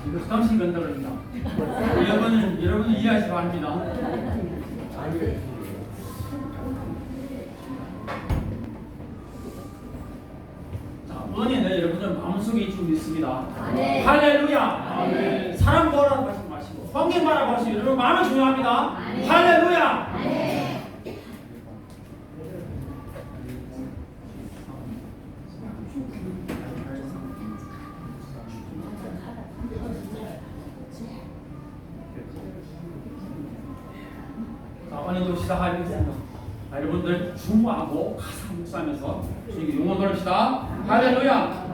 이거 당신 건드립니다. 여러분은 이해하시기 바랍니다. 자, 은혜는 여러분들 마음속에 좀 있습니다. 네. 할렐루야. 네. 사람 보라고 하지 마시고 환경 바라고 하시고 여러분 마음이 중요합니다. 네. 할렐루야. 네. 자, 오늘도 시작하겠습니다. 여러분들 중무하고 가사 묵상하면서 저희 용어 노립시다. 할렐루야.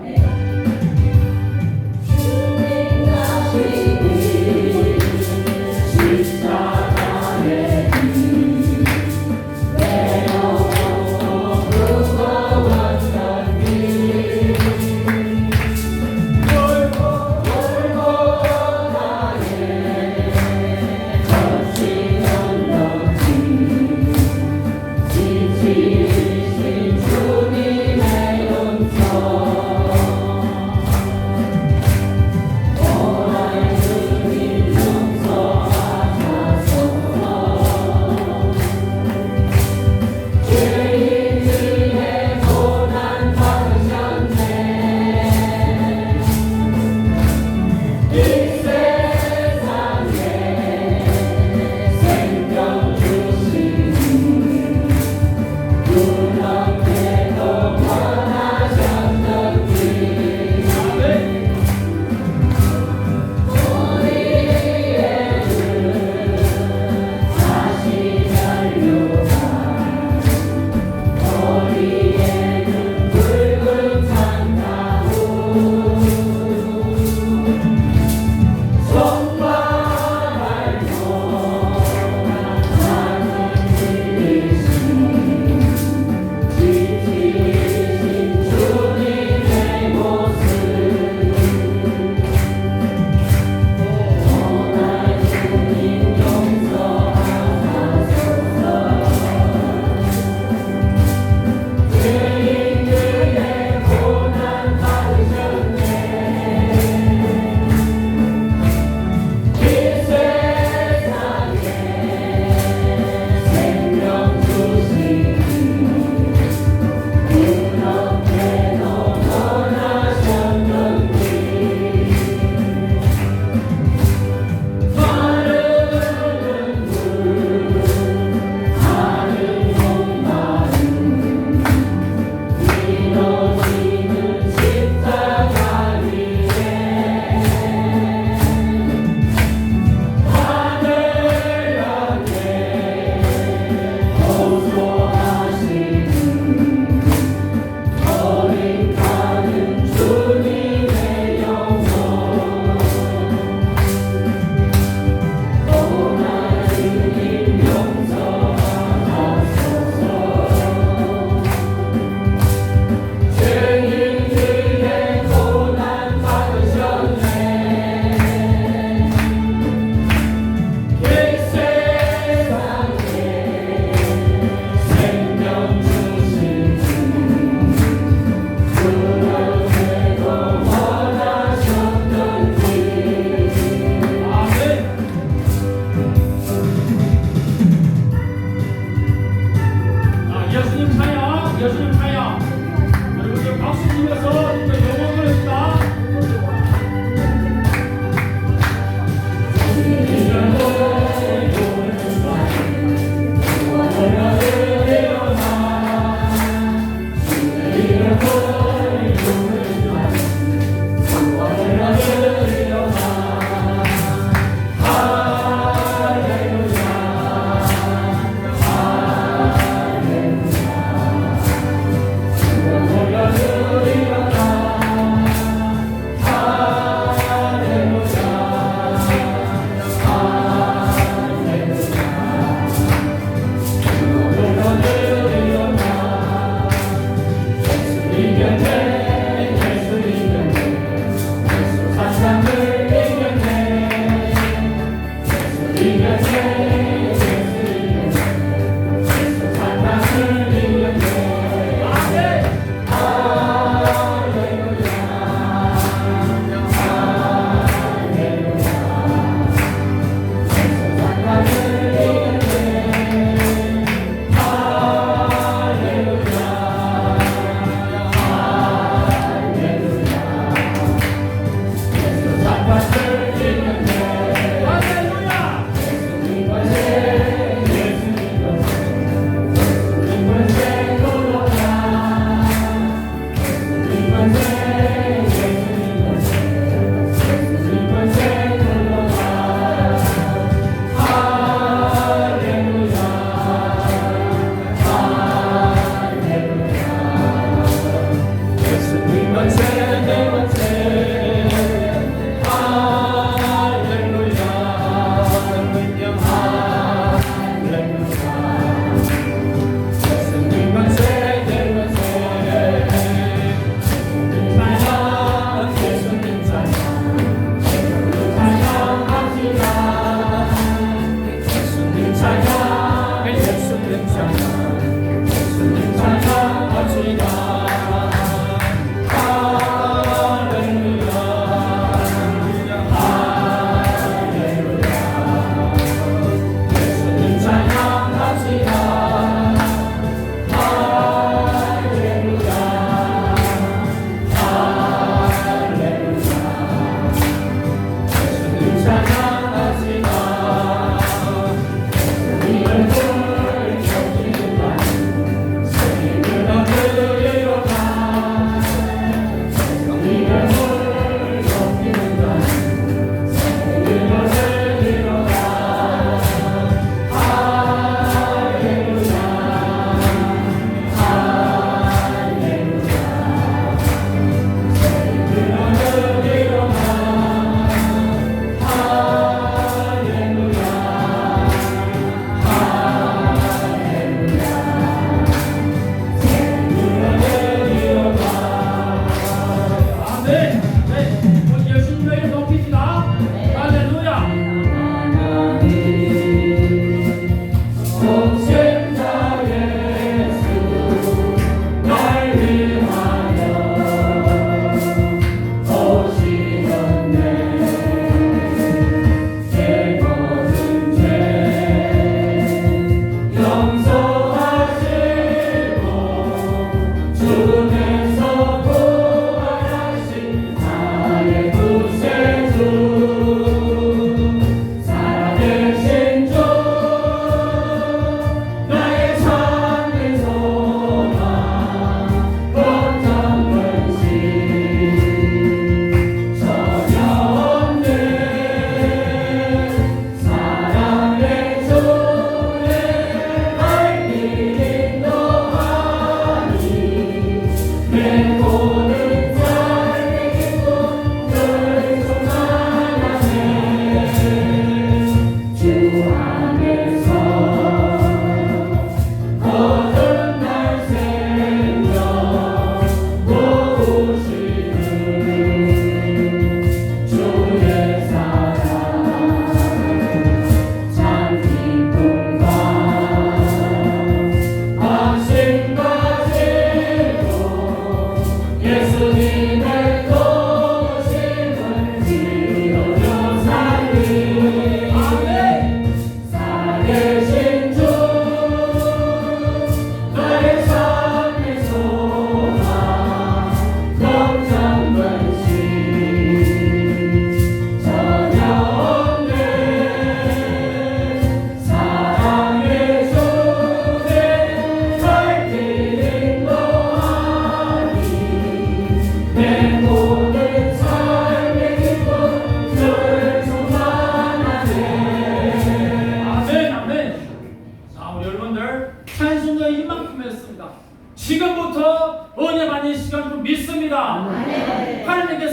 주님의 용서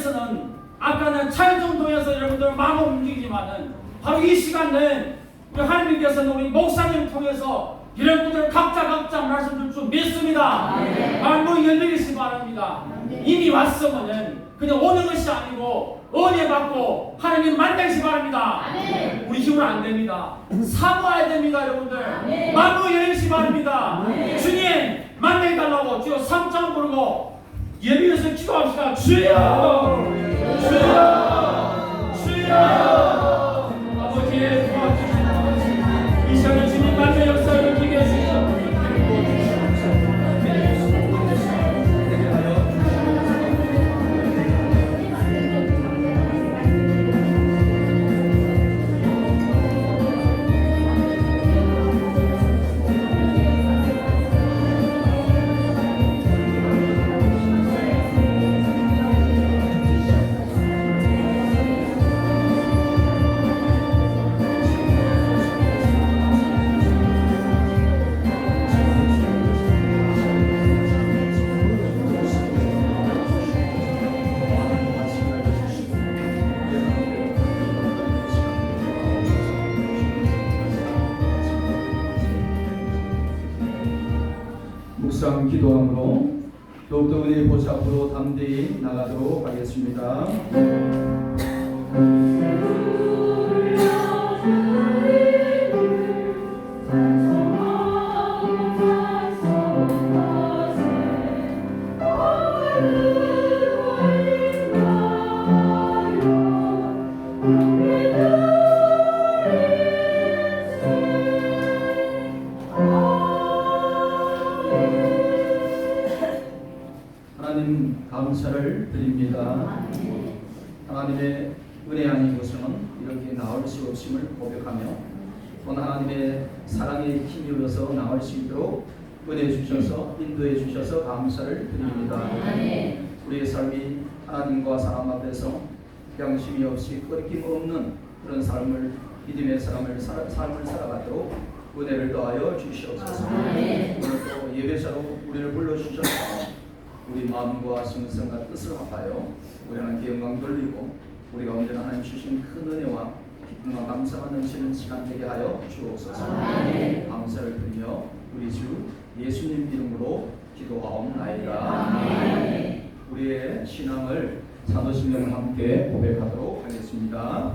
위해서는 아까는 찰정동에서 여러분들 마음 움직이지만은 바로 이 시간은 우리 하나님께서는 우리 목사님을 통해서 여러분들 각자 말씀 줄 믿습니다. 말문 열리시기 바랍니다. 이미 왔으면은 그냥 오는 것이 아니고 은혜 받고 하나님 만나시기 바랍니다. 우리 힘으로 안 됩니다. 사모해야 됩니다, 여러분들. 말문 열리시기 바랍니다. 주님 만나달라고 주여 3장 부르고 예비해서 기도합시다. 주여 주여 주여. 아버지의 도와주시는 이 시간에 주님 만나 역사를 기게 하시옵소서. 묵상 기도함으로 더욱더 은혜의 보좌 앞으로 담대히 나가도록 하겠습니다. 하나님 감사를 드립니다. 하나님의 은혜 아닌 것은 이렇게 나올 수 없음을 고백하며 또한 하나님의 사랑에 힘입어서 나올 수 있도록 은혜 주셔서 인도해 주셔서 감사를 드립니다. 우리의 삶이 하나님과 사람 앞에서 양심이 없이 끊김 없는 그런 삶을 믿음의 삶을 살아가도록 은혜를 더하여 주시옵소서. 오늘 또 예배자로 우리를 불러주셔서 우리 마음과 심성과 뜻을 합하여 우리 하나님께 영광 돌리고 우리 가운데 하나님 주신 큰 은혜와 기쁨과 감사가 넘치는 시간 되게 하여 주옵소서. 감사를 드리며 우리 주 예수님 이름으로 기도하옵나이다. 우리의 신앙을 사도신경과 함께 고백하도록 하겠습니다.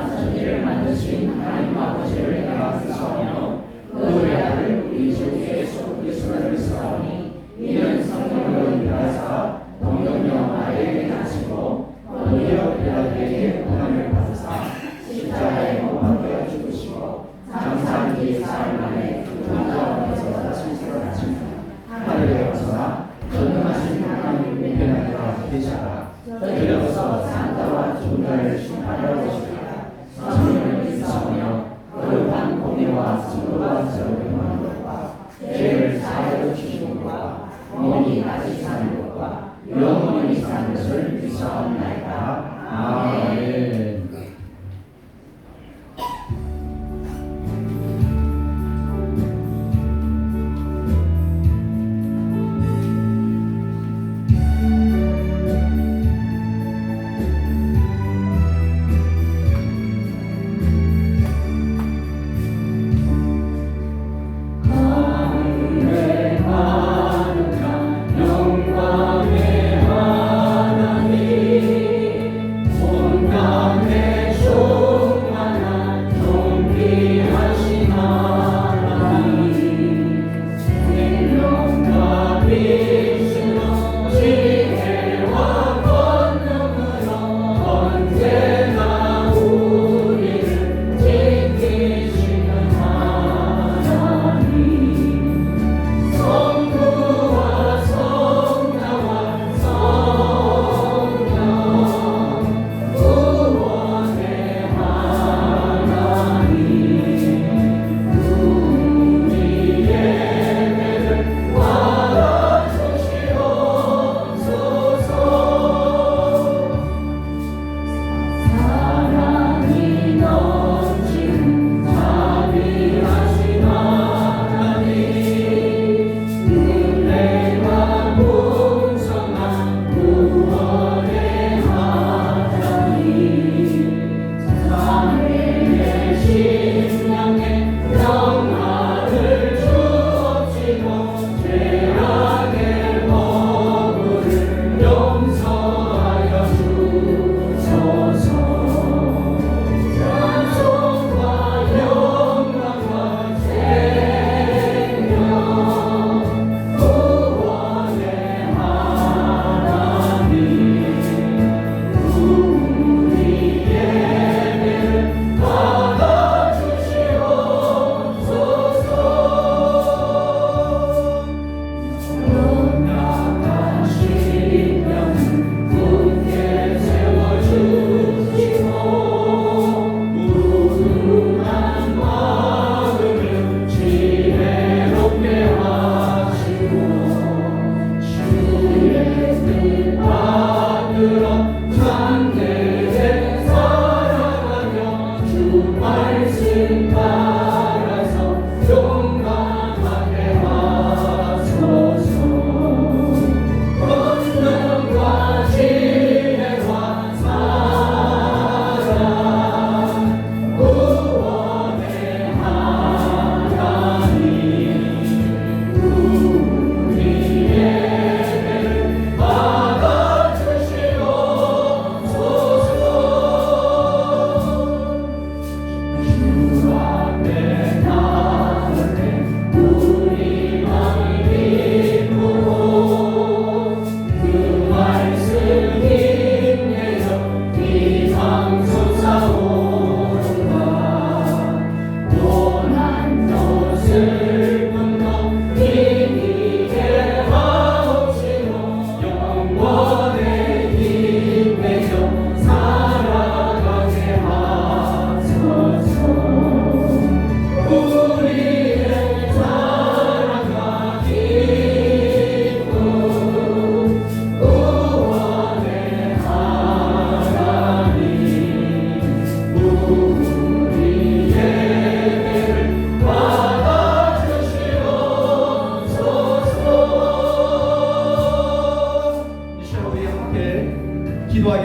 천지를 만드신 하나님 아버지를 내가 기도하며 그의 아들 우리 주 예수 그리스도를 믿사오니 이는 성령으로 인하사 동정령 아래에 하시고 본디오 빌라도에게 고난을 받으사 십자가에 못 박혀 죽으시고 장사 뒤 사흘 만에 죽은 가운데서 다시 살아나시며 하늘에 오르사 전능하신 하나님 우편하니라 계시다가 저희로서 산다와 죽은 자를 심판하러 오시리라. 성령을 믿사오며 거룩한 공의와 증거와 저를 것과 죄를 사하여 주시는 것과 몸이 다시 사는 것과 영원히 사는 것을 믿사옵나이다. 아멘.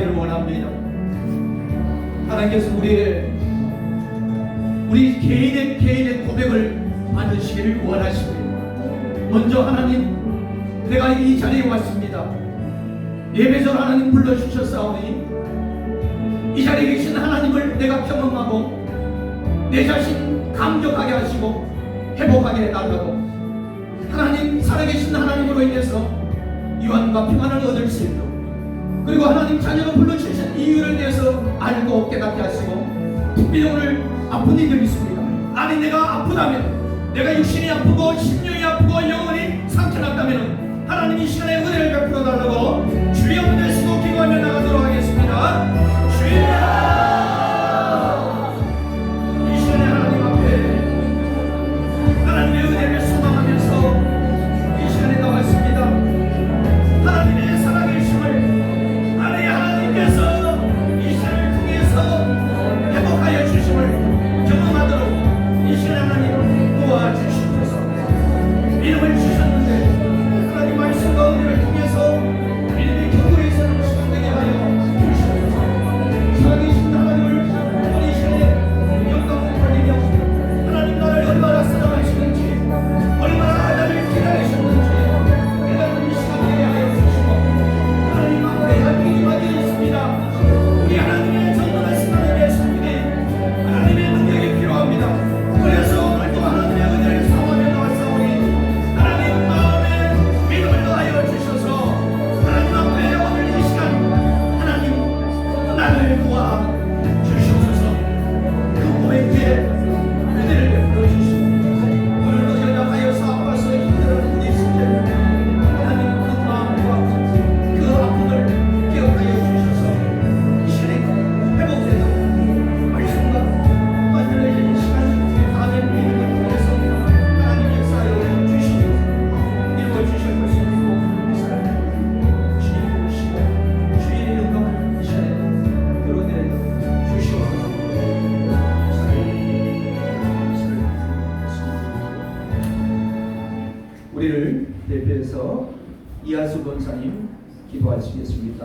기도하기를 원합니다. 하나님께서 우리 개인의 고백을 받으시기를 원하십니다. 먼저 하나님, 내가 이 자리에 왔습니다. 예배전 하나님 불러주셨사오니 이 자리에 계신 하나님을 내가 경험하고 내 자신 감격하게 하시고 회복하게 해달라고, 하나님 살아계신 하나님으로 인해서 유한과 평안을 얻을 수 있도록, 그리고 하나님 자녀가 불러주신 이유를 대해서 알고 깨닫게 하시고, 특별히 오늘 아픈 이들이 있습니다. 아니 내가 아프다면, 내가 육신이 아프고 심령이 아프고 영혼이 상처났다면 하나님 이 시간에 은혜를 베풀어 달라고 주여 은혜시고 기도하며 나가도록 하겠습니다. 주여, 이 시간에 하나님 앞에 하나님의 은혜를 소망하면서 이 시간에 나왔습니다. 하나님의 살아계심을, 아니 하나님께서 이 시간을 통해서 회복하여 주심을 경험하도록 이 시간에 하나님 도와주시옵소서. 믿음을 주셨는데 하나님 말씀과 은혜를 통해서 믿음의 경고에 서는 시간 되게 하여 주시옵소서. 살아계신 하나님을 우리 이 시간에 영광을 돌리며 하나님 나를 얼마나 사랑하시는지, 얼마나 나를 기다리셨는지 깨닫는 시간 되게 하여 주시고, 하나님 앞에 하나님이 맡겨졌습니다. 우리 하나님의 정당하신 하나님의 손길이, 하나님의 능력이 필요합니다. 그래서 오늘도 하나님의 은혜를 사모하며 나왔사오니 하나님 마음에 믿음을 더하여 주셔서 하나님 앞에 오늘 이 시간 하나님 나를 도와 주시옵소서. 그 고백에 은혜를 베풀어 주시고, 오늘도 연약하여서 아파서 힘들어하는 분이 있을 때 하나님 그 마음과 그 아픔을 기억하여 주셔서 이 시간에 회복되도록 말씀과 만들어진 시간 다음에 믿음을 통해서 하나님 역사하여 주시고 이루어주실 것을 믿고 이 사람을 주님 보시고 주의 영광을 이 시간에 드러내 주시옵소서. 우리를 대표해서 이하수 권사님 기도하시겠습니다.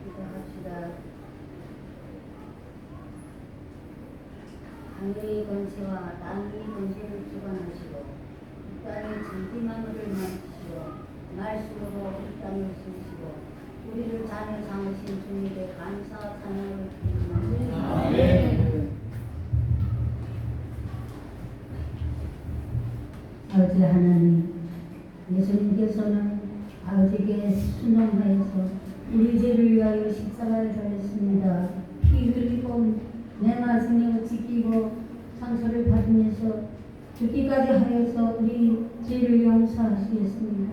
기도합시다. 하늘의 권세와 땅의 권세를 주관하시고 이 땅의 전기만물을 만드시고 말씀으로 이 땅을 쓰시고 우리를 자녀 삼으신 주님께 감사와 찬양을 드립니다. 아멘. 아버지 하나님, 예수님께서는 아버지께 순종하여서 우리 죄를 위하여 십자가에 달렸습니다. 피 흘리고 내 말씀을 지키고 상처를 받으면서 죽기까지 하여서 우리 죄를 용서하시겠습니다.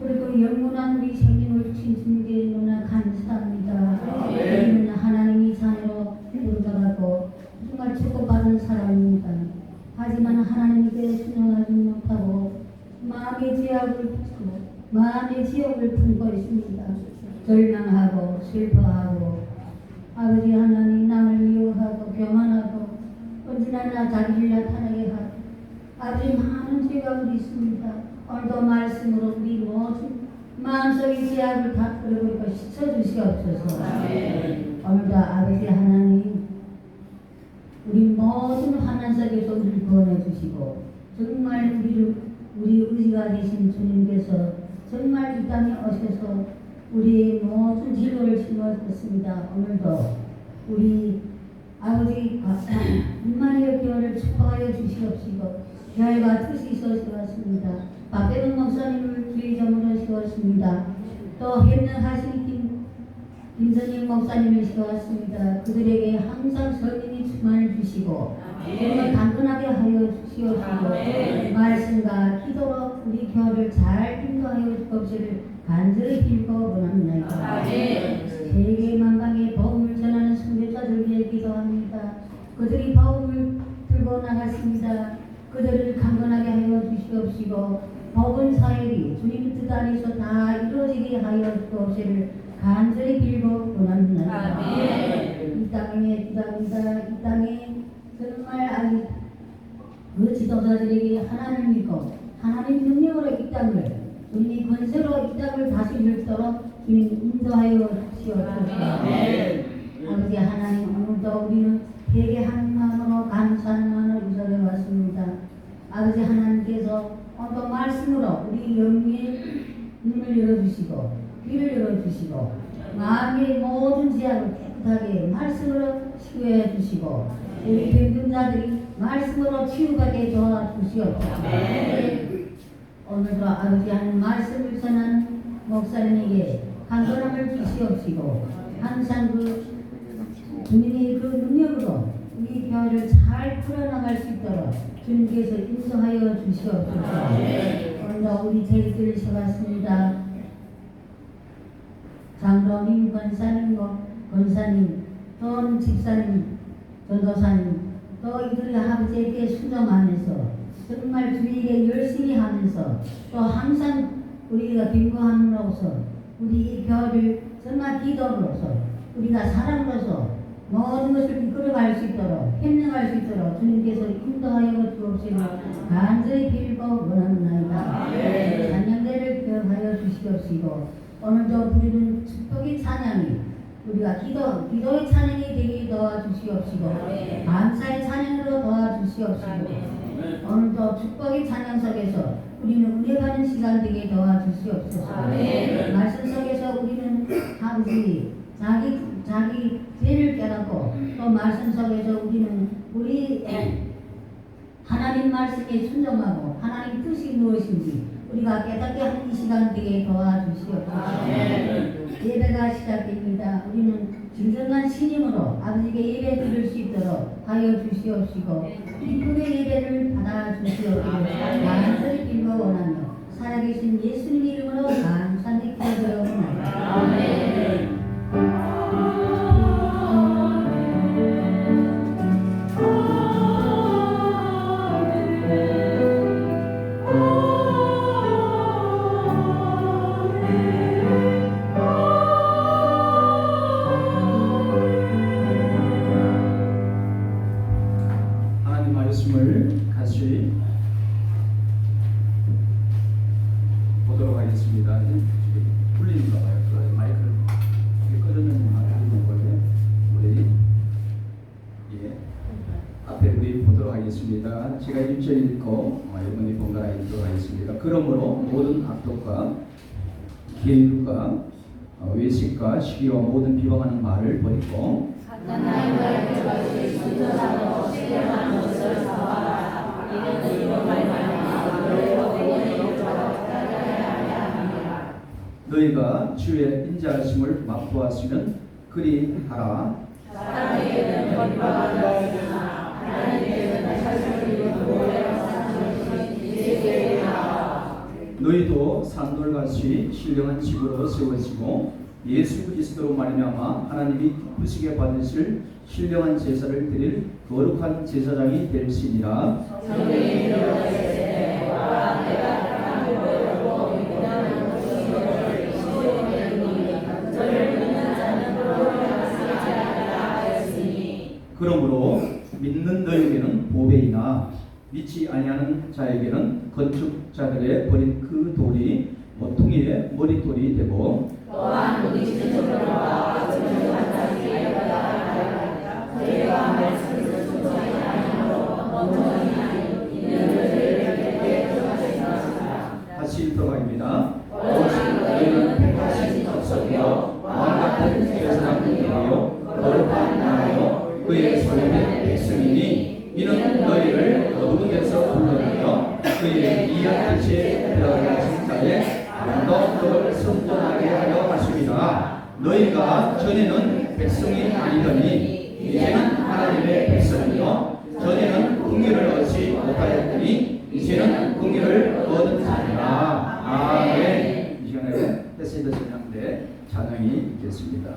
그리고 영원한 우리 생명을 주신 주님께 너무나 감사합니다. 우리는 하나님이 자녀로 인정하고 정말 축복받은 사람입니다. 하지만 하나님께 순종하지 못하고 마음의 죄악을 품고 마음의 지옥을 품고 있습니다. 절망하고 슬퍼하고 아버지 하나님 남을 미워하고 교만하고 언제나 자기를 나타나게 하고 아버지 많은 죄가 우리 있습니다. 오늘도 말씀으로 우리 모든 마음속의 죄악을 다 끌어버리고 씻어주시옵소서. 오늘도 아버지 하나님 우리 모든 환난 속에서 우리를 구원해주시고 정말 우리 의지가 되신 주님께서 정말 이 땅에 오셔서 우리의 모든 진로를 심어주셨습니다. 오늘도 우리 아버지 임마누엘 교회를 축복하여 주시옵시고 교회가 뜻이 있어서왔습니다. 박대근 목사님을 주의점으로 세웠습니다. 또 협력하신 김선임 목사님을 세웠습니다. 그들에게 항상 성령의 충만을 주시고 정말 강건하게 하여 주시옵시고 말씀과 기도로 우리 교회를 잘 인도하여 주옵시기를 간절히 빌고 원합니다. 세계 만방에 복음을 전하는 선교사들 위해 기도합니다. 그들이 복음을 들고 나갔습니다. 그들을 강건하게 하여 주시옵시고 복음 사역이 주님의 뜻 안에서 다 이루어지게 하여 주옵시기를 간절히 빌고 원합니다. 이 땅에 정말 아직 그 지도자들에게 하나님을 믿고 하나님 능력으로 이 땅을 주님이 권세로 이 땅을 다스리도록 주님 인도하여 주시옵소서. 아버지 하나님, 오늘도 우리는 회개하는 마음으로 감사하는 마음으로 이 자리에 왔습니다. 아버지 하나님께서 오늘 말씀으로 우리 영의 눈을 열어주시고 귀를 열어주시고 마음의 모든 제약을 깨끗하게 말씀으로 치유해 주시고 우리 병든자들이 말씀으로 치유받게 도와주시옵소서. 오늘도 아버지 하나님 말씀을 전하는 목사님에게 강건함을 주시옵시고 항상 그 주님의 그 능력으로 우리 교회를 잘 풀어나갈 수 있도록 주님께서 인도하여 주시옵소서. 오늘도 우리 저희들 세웠습니다. 장로님, 권사님, 또 집사님, 전도사님, 또 이들이 아버지에게 순종하면서 정말 주님에게 열심히 하면서 또 항상 우리가 빈고함으로써 우리 이 교회를 정말 기도로서 우리가 사람으로서 모든 것을 이끌어갈 수 있도록 협력할 수 있도록 주님께서 인도하여 주옵시고 간절히 빌고 원합니다. 찬양대를 기억하여 주시옵시고 오늘도 부르는 축복의 찬양이 우리가 기도의 찬양이 되게 도와주시옵시고 감사의 찬양으로 도와주시옵시고 오늘도 축복의 찬양 속에서 우리는 은혜받는 시간 되게 도와주시옵소서. 말씀 속에서 우리는 아버지 자기 죄를 깨닫고 또 말씀 속에서 우리는 우리 하나님 말씀에 순종하고 하나님 뜻이 무엇인지 우리가 깨닫게 하는 이 시간 되게 도와주시옵소서. 예배가 시작됩니다. 우리는 진정한 신임으로 아버지께 예배 드릴 수 있도록 하여 주시옵시고 기쁨의 예배를 받아 주시옵시고 간절히 빌고 원하며 살아계신 예수님 이름으로 감사히 기도드려옵나이다. 아멘. 말씀을 같이 보도록 하겠습니다. 풀리는가 봐요. 그 마이크를 끄면 들리는 거예요. 우리 앞에 우리 보도록 하겠습니다. 제가 1절 읽고 여러분이 번갈아 읽도록 하겠습니다. 그러므로 모든 악독과 계율과 외식과 시기와 모든 비방하는 말을 버리고 너희가 주의 인자하심을 맛보았으면 그리하라. 사람에게는 거짓말하는 자이나 하나님께서는 살펴주는 모래로 사는 예수에게나 너희도 산돌같이 신령한 집으로 세워지고 예수 그리스도로 말미암아 하나님이 기쁘시게 받으실 신령한 제사를 드릴 거룩한 제사장이 될지니라. 그러므로 믿는 너희에게는 보배이나 믿지 아니하는 자에게는 건축자들의 버린 그 돌이 모퉁이의 머릿돌이 되고 또한 우리 지도자들과 건축한 자들에게 받아 저희가 말씀을 순종하지 않으므로 원천이 아닌 있는 저희에게 들어가시다. 다시 읽어갑니다. 오직 너희는 택하신 족속이요 왕 같은 제사장들이요 거룩한 나라요 그의 소유된 백성이니 이는 너희를 어둠에서 불러내어 그의 이한 빛에 들어가게 하신 자의 아름다움을 선전하게 하려 하심이라. 너희가 전에는 백성이 아니더니 이제는 하나님의 백성이요 전에는 긍휼을 얻지 못하였더니 이제는 긍휼을 얻은 자니라. 아멘. 이 시간에 패시드 찬양대 찬양이 있겠습니다.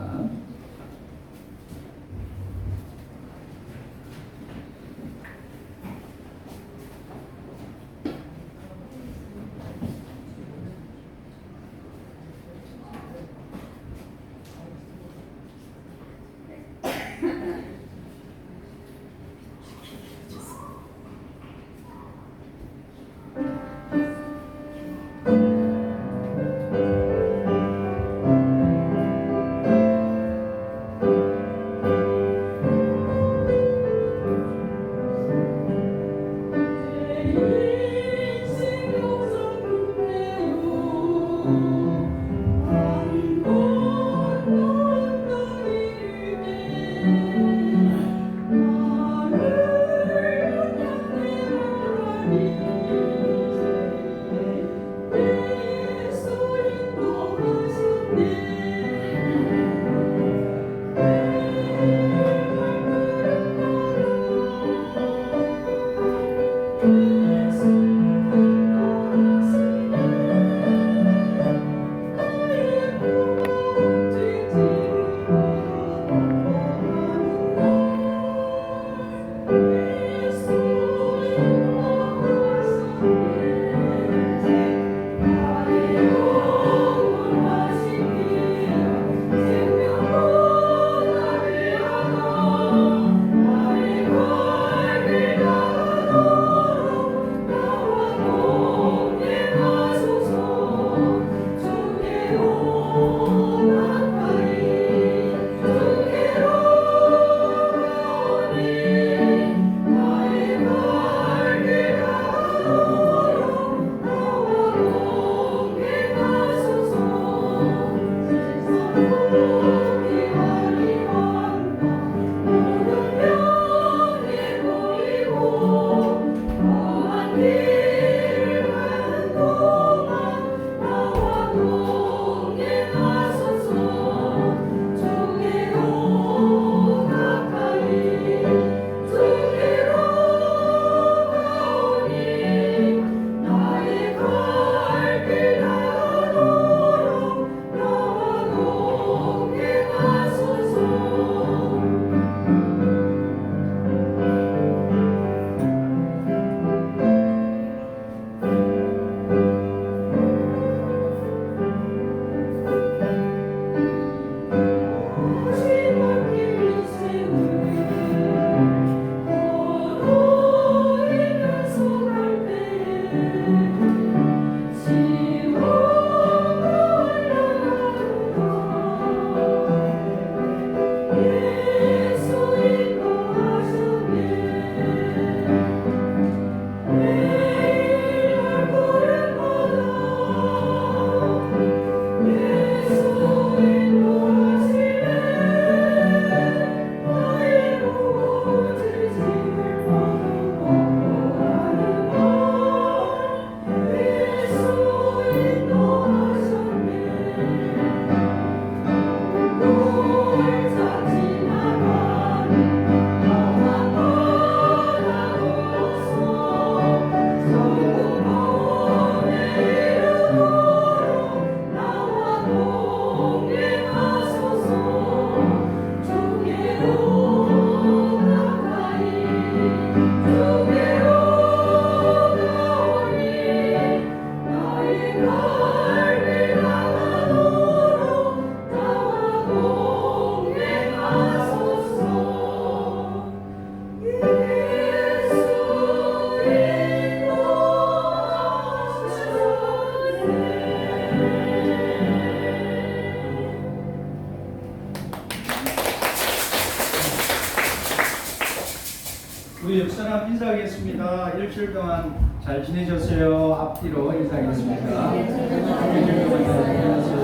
우리 옆사람 인사하겠습니다. 일주일 동안 잘 지내셨어요? 앞뒤로 인사하겠습니다. 일주일 동안 잘 지내셨어요?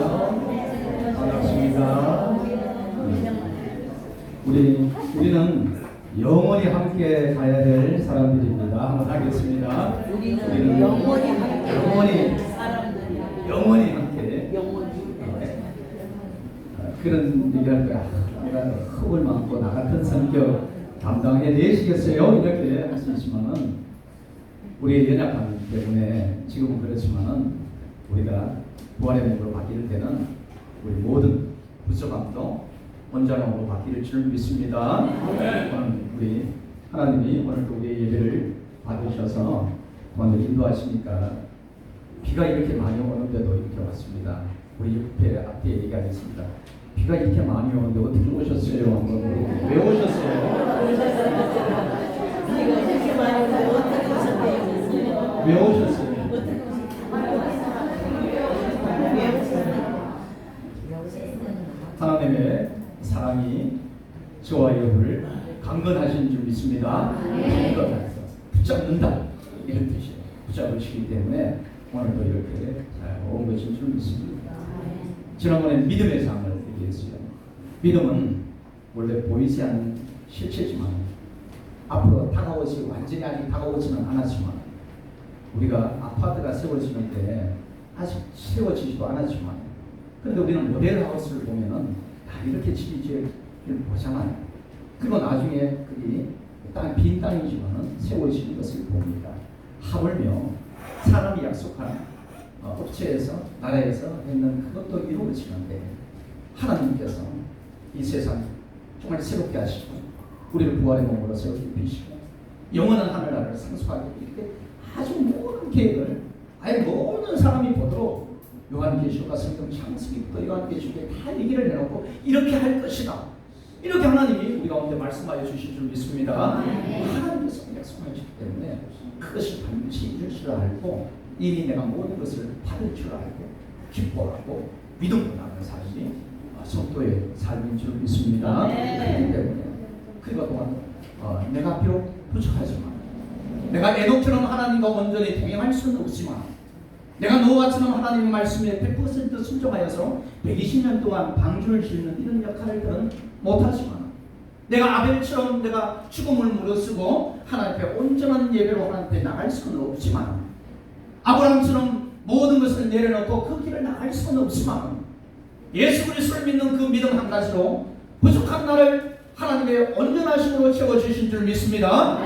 반갑습니다. 우리는 영원히 함께 가야 될 사람들입니다. 한번 하겠습니다. 우리는 영원히 함께 영원히 사람들이야. 영원히 함께 영원히. 그런 얘기할 거야. 내가 흙을 많고 나 같은 성격 담당해내시겠어요? 이렇게 할 수 있지만은 우리의 연약함이기 때문에 지금은 그렇지만은 우리가 부활의 몸으로 바뀔 때는 우리 모든 부족함도 원자력으로 바뀔 줄 믿습니다. 오늘 우리 하나님이 오늘도 우리의 예배를 받으셔서 오늘 인도하시니까 비가 이렇게 많이 오는데도 이렇게 왔습니다. 우리 옆에 앞에 얘기하겠습니다. 비가 이렇게 많이 오는데 어떻게 오셨어요? 한번 왜 오셨어요? 비가 이렇게 많이 오는데 어떻게 오셨대요? 왜 오셨어요? 하나님의 사랑이 저와 여러분을 강건하신 줄 믿습니다. 강건해서 붙잡는다 이런 뜻이에요. 붙잡으시기 때문에 오늘도 이렇게 온 것인 줄 믿습니다. 지난번에 믿음의 삶을 얘기했어요. 믿음은 원래 보이지 않는 실체지만 앞으로 다가오지 완전히 아직 다가오지는 않았지만 우리가 아파트가 세워지는데 아직 세워지지도 않았지만 그런데 우리는 모델하우스를 보면은 다 이렇게 집이 지어질 보잖아요. 그리고 나중에 그게 빈 땅이지만은 세워지는 것을 봅니다. 하물며 사람이 약속한 업체에서 나라에서 했는 그것도 이루어지는데 하나님께서 이 세상 정말 새롭게 하시고 우리를 부활의 몸으로 세우게 되시고 영원한 하늘나라를 상속하게 이렇게 아주 모든 계획을 아예 모든 사람이 보도록 요한계시록과 성경 창세기부터 요한계시록에 다 얘기를 해놓고 이렇게 할 것이다. 이렇게 하나님이 우리 가운데 말씀하여 주실 줄 믿습니다. 하나님께서 약속하셨기 때문에 그것이 반드시 이룰 줄 알고 이미 내가 모든 것을 받을 줄 알고 기뻐하고 믿음으로 나가는 삶이 성도의 삶인 줄 믿습니다. 그렇기 때문에 그리고 또한 내가 비록 부족하지만 내가 에녹처럼 하나님과 온전히 동행할 수는 없지만 내가 노아처럼 하나님의 말씀에 100% 순종하여서 120년 동안 방주를 짓는 이런 역할을 못하지만 내가 아벨처럼 내가 죽음을 무릅쓰고 하나님 앞에 온전한 예배로 하나님 앞에 나갈 수는 없지만 아브라함처럼 모든 것을 내려놓고 그 길을 나갈 수는 없지만 예수 그리스도를 믿는 그 믿음 한 가지로 부족한 나를 하나님의 온전하심으로 채워주신 줄 믿습니다.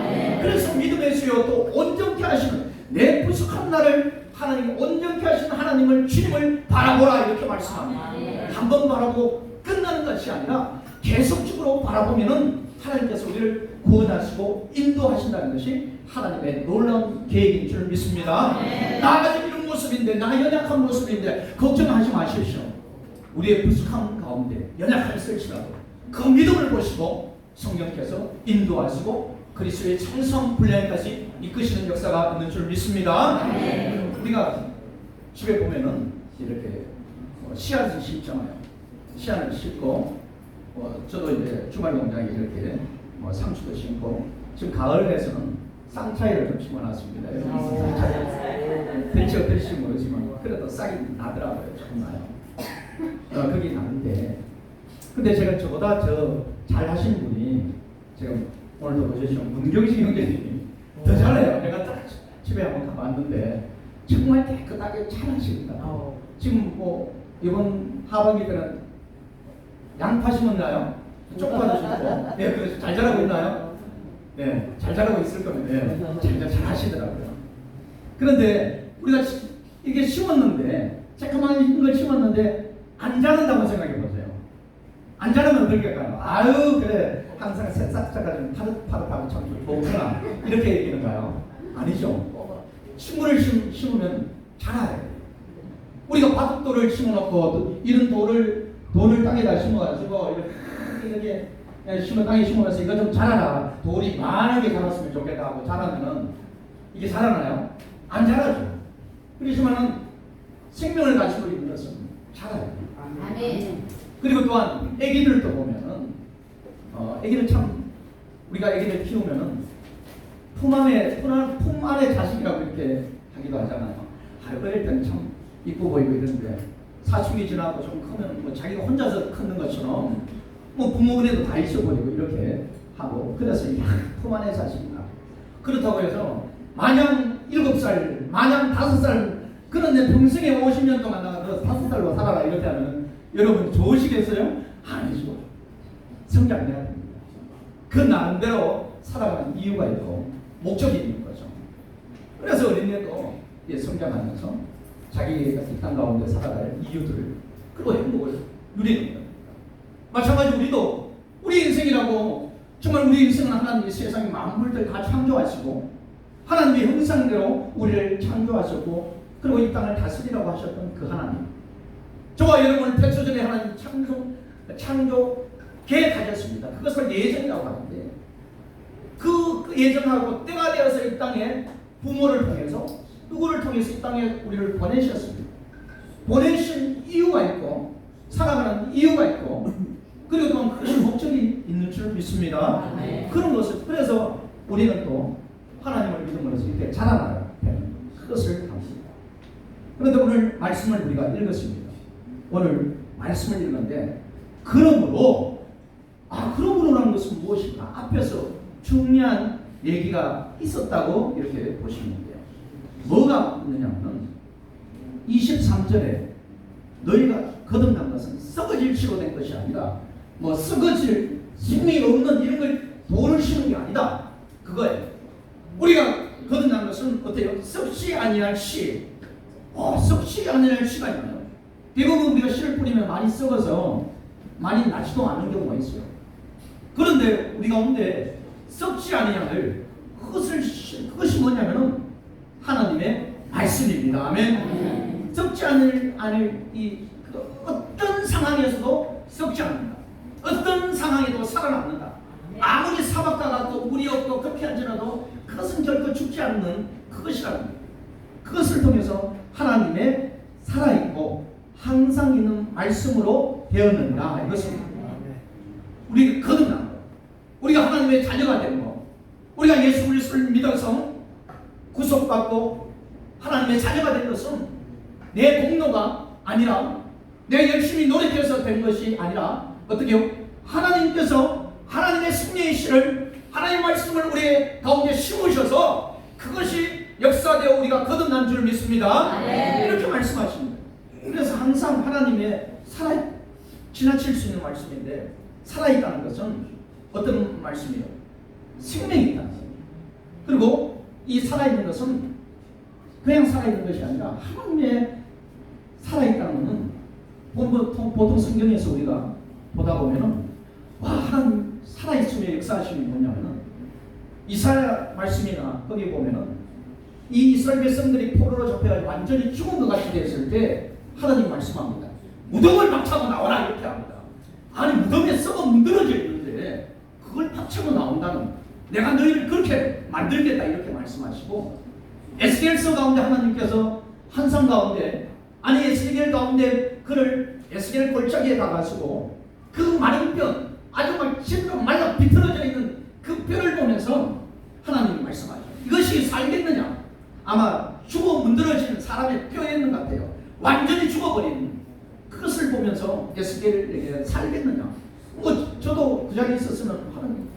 그래서 믿음의 수요 또 온전케 하시는 내 부족한 나를 하나님 온전케 하시는 하나님을 주님을 바라보라 이렇게 말씀합니다. 한번 바라보고 끝나는 것이 아니라 계속적으로 바라보면은 하나님께서 우리를 구원하시고 인도하신다는 것이 하나님의 놀라운 계획인 줄 믿습니다. 나 가지고 이런 모습인데 나 연약한 모습인데 걱정하지 마십시오. 우리의 부족함 가운데 연약할지라도 그 믿음을 보시고 성령께서 인도하시고 그리스도의 찬성 분량까지 이끄시는 역사가 있는 줄 믿습니다. 우리가 집에 보면은 이렇게 씨앗을 심잖아요. 씨앗을 심고 저도 이제 주말 농장에 이렇게 상추도 심고 지금 가을에서는 쌍차이를 좀 심어놨습니다. 대체 어떨지 모르지만 그래도 싹이 나더라고요. 조금 나요. 그게 나는데 근데 제가 저보다 잘 하시는 분이 지금 오늘도 보셨지만 문경식 형제님이 더 잘해요. 내가 딱 집에 한번 가봤는데 정말 깨끗하게 잘 하십니다. 지금 이번 하반기 때는 양파 심었나요? 쪽파도 심고 네, 그래서 잘 자라고 있나요? 네, 잘 자라고 있을 겁니다. 네, 잘 하시더라고요. 그런데 우리가 이게 심었는데 새까만 걸 심었는데 안 자란다고 생각해 보세요. 안 자라면 어떻게 할까요? 아유 그래 항상 새싹자가 좀 파릇파릇하고 참 좋구나 이렇게 얘기하는가요? 아니죠. 식물을 심으면 자라요. 우리가 바둑돌을 심어놓고 이런 돌을 땅에다 심어가지고 이렇게 땅에 심어서 이거 좀 자라라. 돌이 많게 자랐으면 좋겠다 하고 자라면은 이게 자라나요? 안 자라죠. 그렇지만은 생명을 가지고 있는 것은 자라요. 그리고 또한 아기들도 보면은 아기들 참 우리가 아기들 키우면은 품 안에 자식이라고 이렇게 하기도 하잖아요. 어릴 때는 참 이쁘 보이고 이런데 사춘기 지나고 좀 크면 자기가 혼자서 크는 것처럼 부모님도 다 있어 보이고 이렇게 하고 그래서 품 안에 자식이나 그렇다고 해서 마냥 7살 마냥 5살 그런데 평생에 50년 동안 나가 5살로 살아라 이렇게 하면 여러분 좋으시겠어요? 아니죠. 성장해야 됩니다. 그 나름대로 살아가는 이유가 있고 목적이 있는 거죠. 그래서 어린애도 성장하면서 자기가 이 땅 가운데 살아갈 이유들을 그리고 행복을 누리는 겁니다. 마찬가지로 우리도 우리 인생이라고 정말 우리 인생은 하나님이 세상의 만물들 다 창조하시고 하나님의 형상대로 우리를 창조하셨고 그리고 이 땅을 다스리라고 하셨던 그 하나님 저와 여러분을 태초전에 하나님 창조 계획하셨습니다. 그것을 예정이라고 하는데 그 예정하고 때가 되어서 이 땅에 부모를 통해서 누구를 통해서 이 땅에 우리를 보내셨습니다. 보내신 이유가 있고 살아가는 이유가 있고 그리고 또 큰 목적이 있는 줄 믿습니다. 그런 것을 그래서 우리는 또 하나님을 믿음으로써 이렇게 자라나야 되는 그것을 합니다. 그런데 오늘 말씀을 우리가 읽었습니다. 오늘 말씀을 읽는데 그러므로라는 것은 무엇인가? 앞에서 중요한 얘기가 있었다고 이렇게 보시면 돼요. 뭐가 있느냐면 23절에 너희가 거듭난 것은 썩어질 씨로 된 것이 아니라 뭐 썩어질 생명이 없는 이런 걸 돌을 심은 게 아니다. 그거예요. 우리가 거듭난 것은 어때요? 썩지 아니할 씨. 썩지 아니할 씨가 있나요? 대부분 우리가 씨를 뿌리면 많이 썩어서 많이 나지도 않는 경우가 있어요. 그런데 우리 가운데 썩지 아니할 그것이 뭐냐면은 하나님의 말씀입니다. 아멘. 썩지 않을 어떤 상황에서도 썩지 않는다. 어떤 상황에도 살아남는다. 아무리 사박다가도 물이 없고 그렇게 할지라도 그것은 결코 죽지 않는 그것이랍니다. 그것을 통해서 하나님의 살아있고 항상 있는 말씀으로 되었느니라. 이것입니다. 우리가 거듭난 것, 우리가 하나님의 자녀가 된 것, 우리가 예수 그리스도를 믿어서 구속받고 하나님의 자녀가 된 것은 내 공로가 아니라 내 열심히 노력해서 된 것이 아니라 어떻게요? 하나님께서 하나님의 승리의 씨를 하나님의 말씀을 우리 가운데 심으셔서 그것이 역사되어 우리가 거듭난 줄 믿습니다. 이렇게 말씀하십니다. 그래서 항상 하나님의 지나칠 수 있는 말씀인데 살아있다는 것은 어떤 말씀이에요? 생명이 있다는 거예요. 그리고 이 살아있는 것은 그냥 살아있는 것이 아니라 하나님의 살아있다는 것은 보통 성경에서 우리가 보다 보면은 하나님 살아있음의 역사하심이 뭐냐면은 이사야 말씀이나 거기 보면은 이 이스라엘 백성들이 포로로 잡혀가지고 완전히 죽은 것 같이 됐을 때 하나님 말씀합니다. 무덤을 박차고 나오라 이렇게 합니다. 아니 무덤에 썩어 문드러져 있는데 그걸 박차고 나온다는 내가 너희를 그렇게 만들겠다 이렇게 말씀하시고 에스겔서 가운데 하나님께서 환상 가운데 에스겔 가운데 그를 에스겔 골짜기에 가가지고 그 마른 뼈 아주 막 진으로 말라 비틀어져 있는 그 뼈를 보면서 하나님이 말씀하죠. 이것이 살겠느냐? 아마 죽어 문드러지는 사람의 뼈에 있는 것 같아요. 완전히 죽어버린 그것을 보면서 에스겔에게 살겠느냐? 저도 그 자리에 있었으면 하나님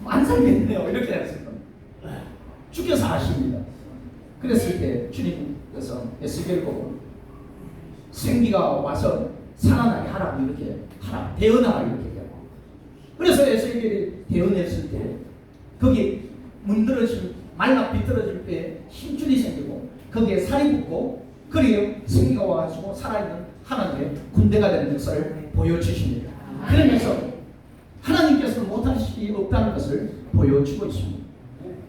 안 살겠네요. 이렇게 했을 겁니다. 주께서 아십니다. 그랬을 때 주님께서 에스겔 보고 생기가 와서 살아나게 하라고 이렇게 하라, 대언하라 이렇게 얘기하고 그래서 에스겔이 대언했을 때 거기 문드러진 말라 비틀어질 때 힘줄이 생기고 거기에 살이 붙고 거기에 생기가 와가지고 살아있는 하나님의 군대가 되는 역사를 보여주십니다. 그러면서 하나님께서는 못할 수 없다는 것을 보여주고 있습니다.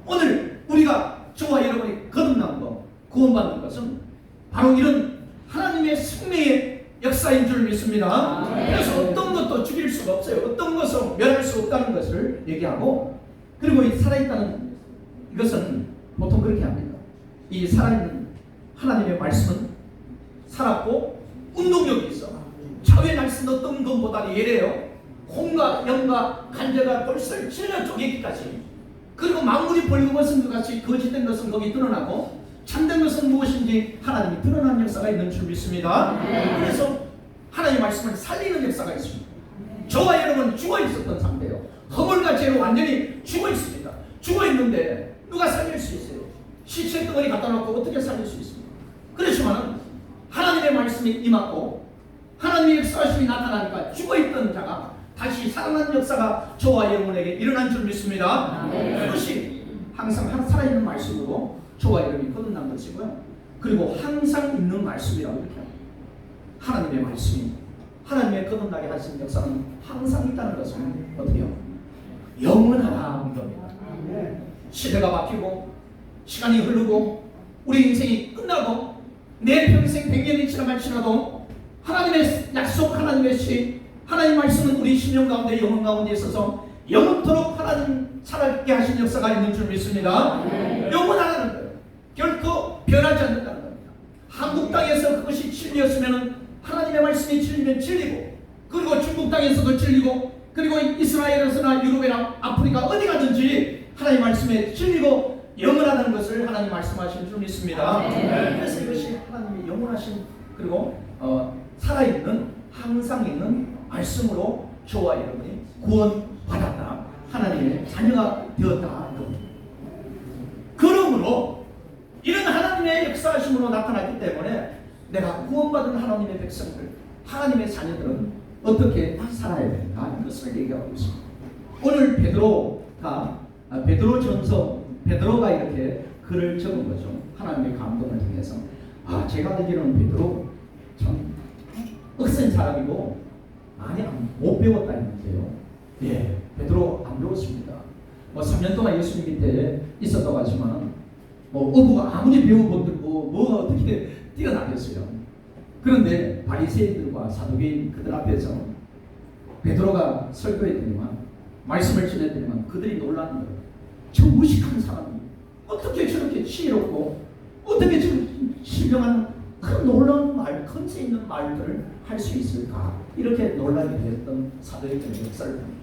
오늘 우리가 저와 여러분이 거듭난 것, 구원받는 것은 바로 이런 하나님의 승리의 역사인 줄 믿습니다. 그래서 어떤 것도 죽일 수가 없어요. 어떤 것은 멸할 수 없다는 것을 얘기하고 그리고 이 살아있다는 이것은 보통 그렇게 합니다. 이 살아있는 하나님의 말씀은 살았고 운동력이 있어. 자외 날씬 어떤 것보다 예래요. 콩과 염과 간제가 벌써 찔러 쪼개기까지 그리고 만물이 벌거벗은 것 같이 거짓된 것은 거기 드러나고 참된 것은 무엇인지 하나님이 드러난 역사가 있는 줄 믿습니다. 그래서 하나님의 말씀을 살리는 역사가 있습니다. 저와 여러분은 죽어 있었던 상태예요. 허물과 죄로 완전히 죽어 있습니다. 죽어 있는데 누가 살릴 수 있어요? 시체 덩어리 갖다 놓고 어떻게 살릴 수 있습니까? 그렇지만 하나님의 말씀이 임하고 하나님의 역사하심이 나타나니까 죽어 있던 자가 다시 살아난 역사가 저와 여러분에게 일어난 줄 믿습니다. 그것이 항상 살아있는 말씀으로 저와 여러분이 거듭난 것이고요. 그리고 항상 있는 말씀이라고 이렇게 합니다. 하나님의 말씀이 하나님의 거듭나게 하시는 역사는 항상 있다는 것은 어떻게 해요? 영원하다 겁니다. 시대가 바뀌고 시간이 흐르고 우리 인생이 끝나고 내 평생 100년이 지나갈지라도 하나님의 약속, 하나님의 시, 하나님의 말씀은 우리 심령 가운데 영혼 가운데 있어서 영원토록 하나님 살아있게 하신 역사가 있는 줄 믿습니다. 영원하다는 거예요. 결코 변하지 틀렸으면 하나님의 말씀이 틀리면 틀리고, 그리고 중국 땅에서도 틀리고, 그리고 이스라엘에서나 유럽이나 아프리카 어디 가든지 하나님의 말씀에 틀리고 영원하다는 것을 하나님 말씀하신 줄 믿습니다. 그래서 이것이 하나님의 영원하신, 그리고 살아있는, 항상 있는 말씀으로 저와 여러분이 구원받았다, 하나님의 자녀가 되었다. 그러므로 이런 하나님의 역사하심으로 나타났기 때문에 내가 구원받은 하나님의 백성들, 하나님의 자녀들은 어떻게 살아야 되는가 하는 것을 얘기하고 있습니다. 오늘 베드로가 이렇게 글을 적은 거죠. 하나님의 감동을 통해서. 제가 알기로는 베드로 참 억센 사람이고 많이 못 배웠다 했는데요. 예, 베드로 안 배웠습니다. 3년 동안 예수님 밑에 있었다고 하지만 어부가 아무리 배워본들 뭐가 어떻게 뛰어나겠어요. 그런데 바리새인들과 사두개인 그들 앞에서 베드로가 설교했더니만, 말씀을 전했더니만 그들이 놀라는 거예요. 저 무식한 사람이 어떻게 저렇게 지혜롭고 어떻게 저렇게 신령한 큰 놀라운 말, 큰세 있는 말들을 할 수 있을까, 이렇게 놀라게 되었던 사도행전의 역사를 봅니다.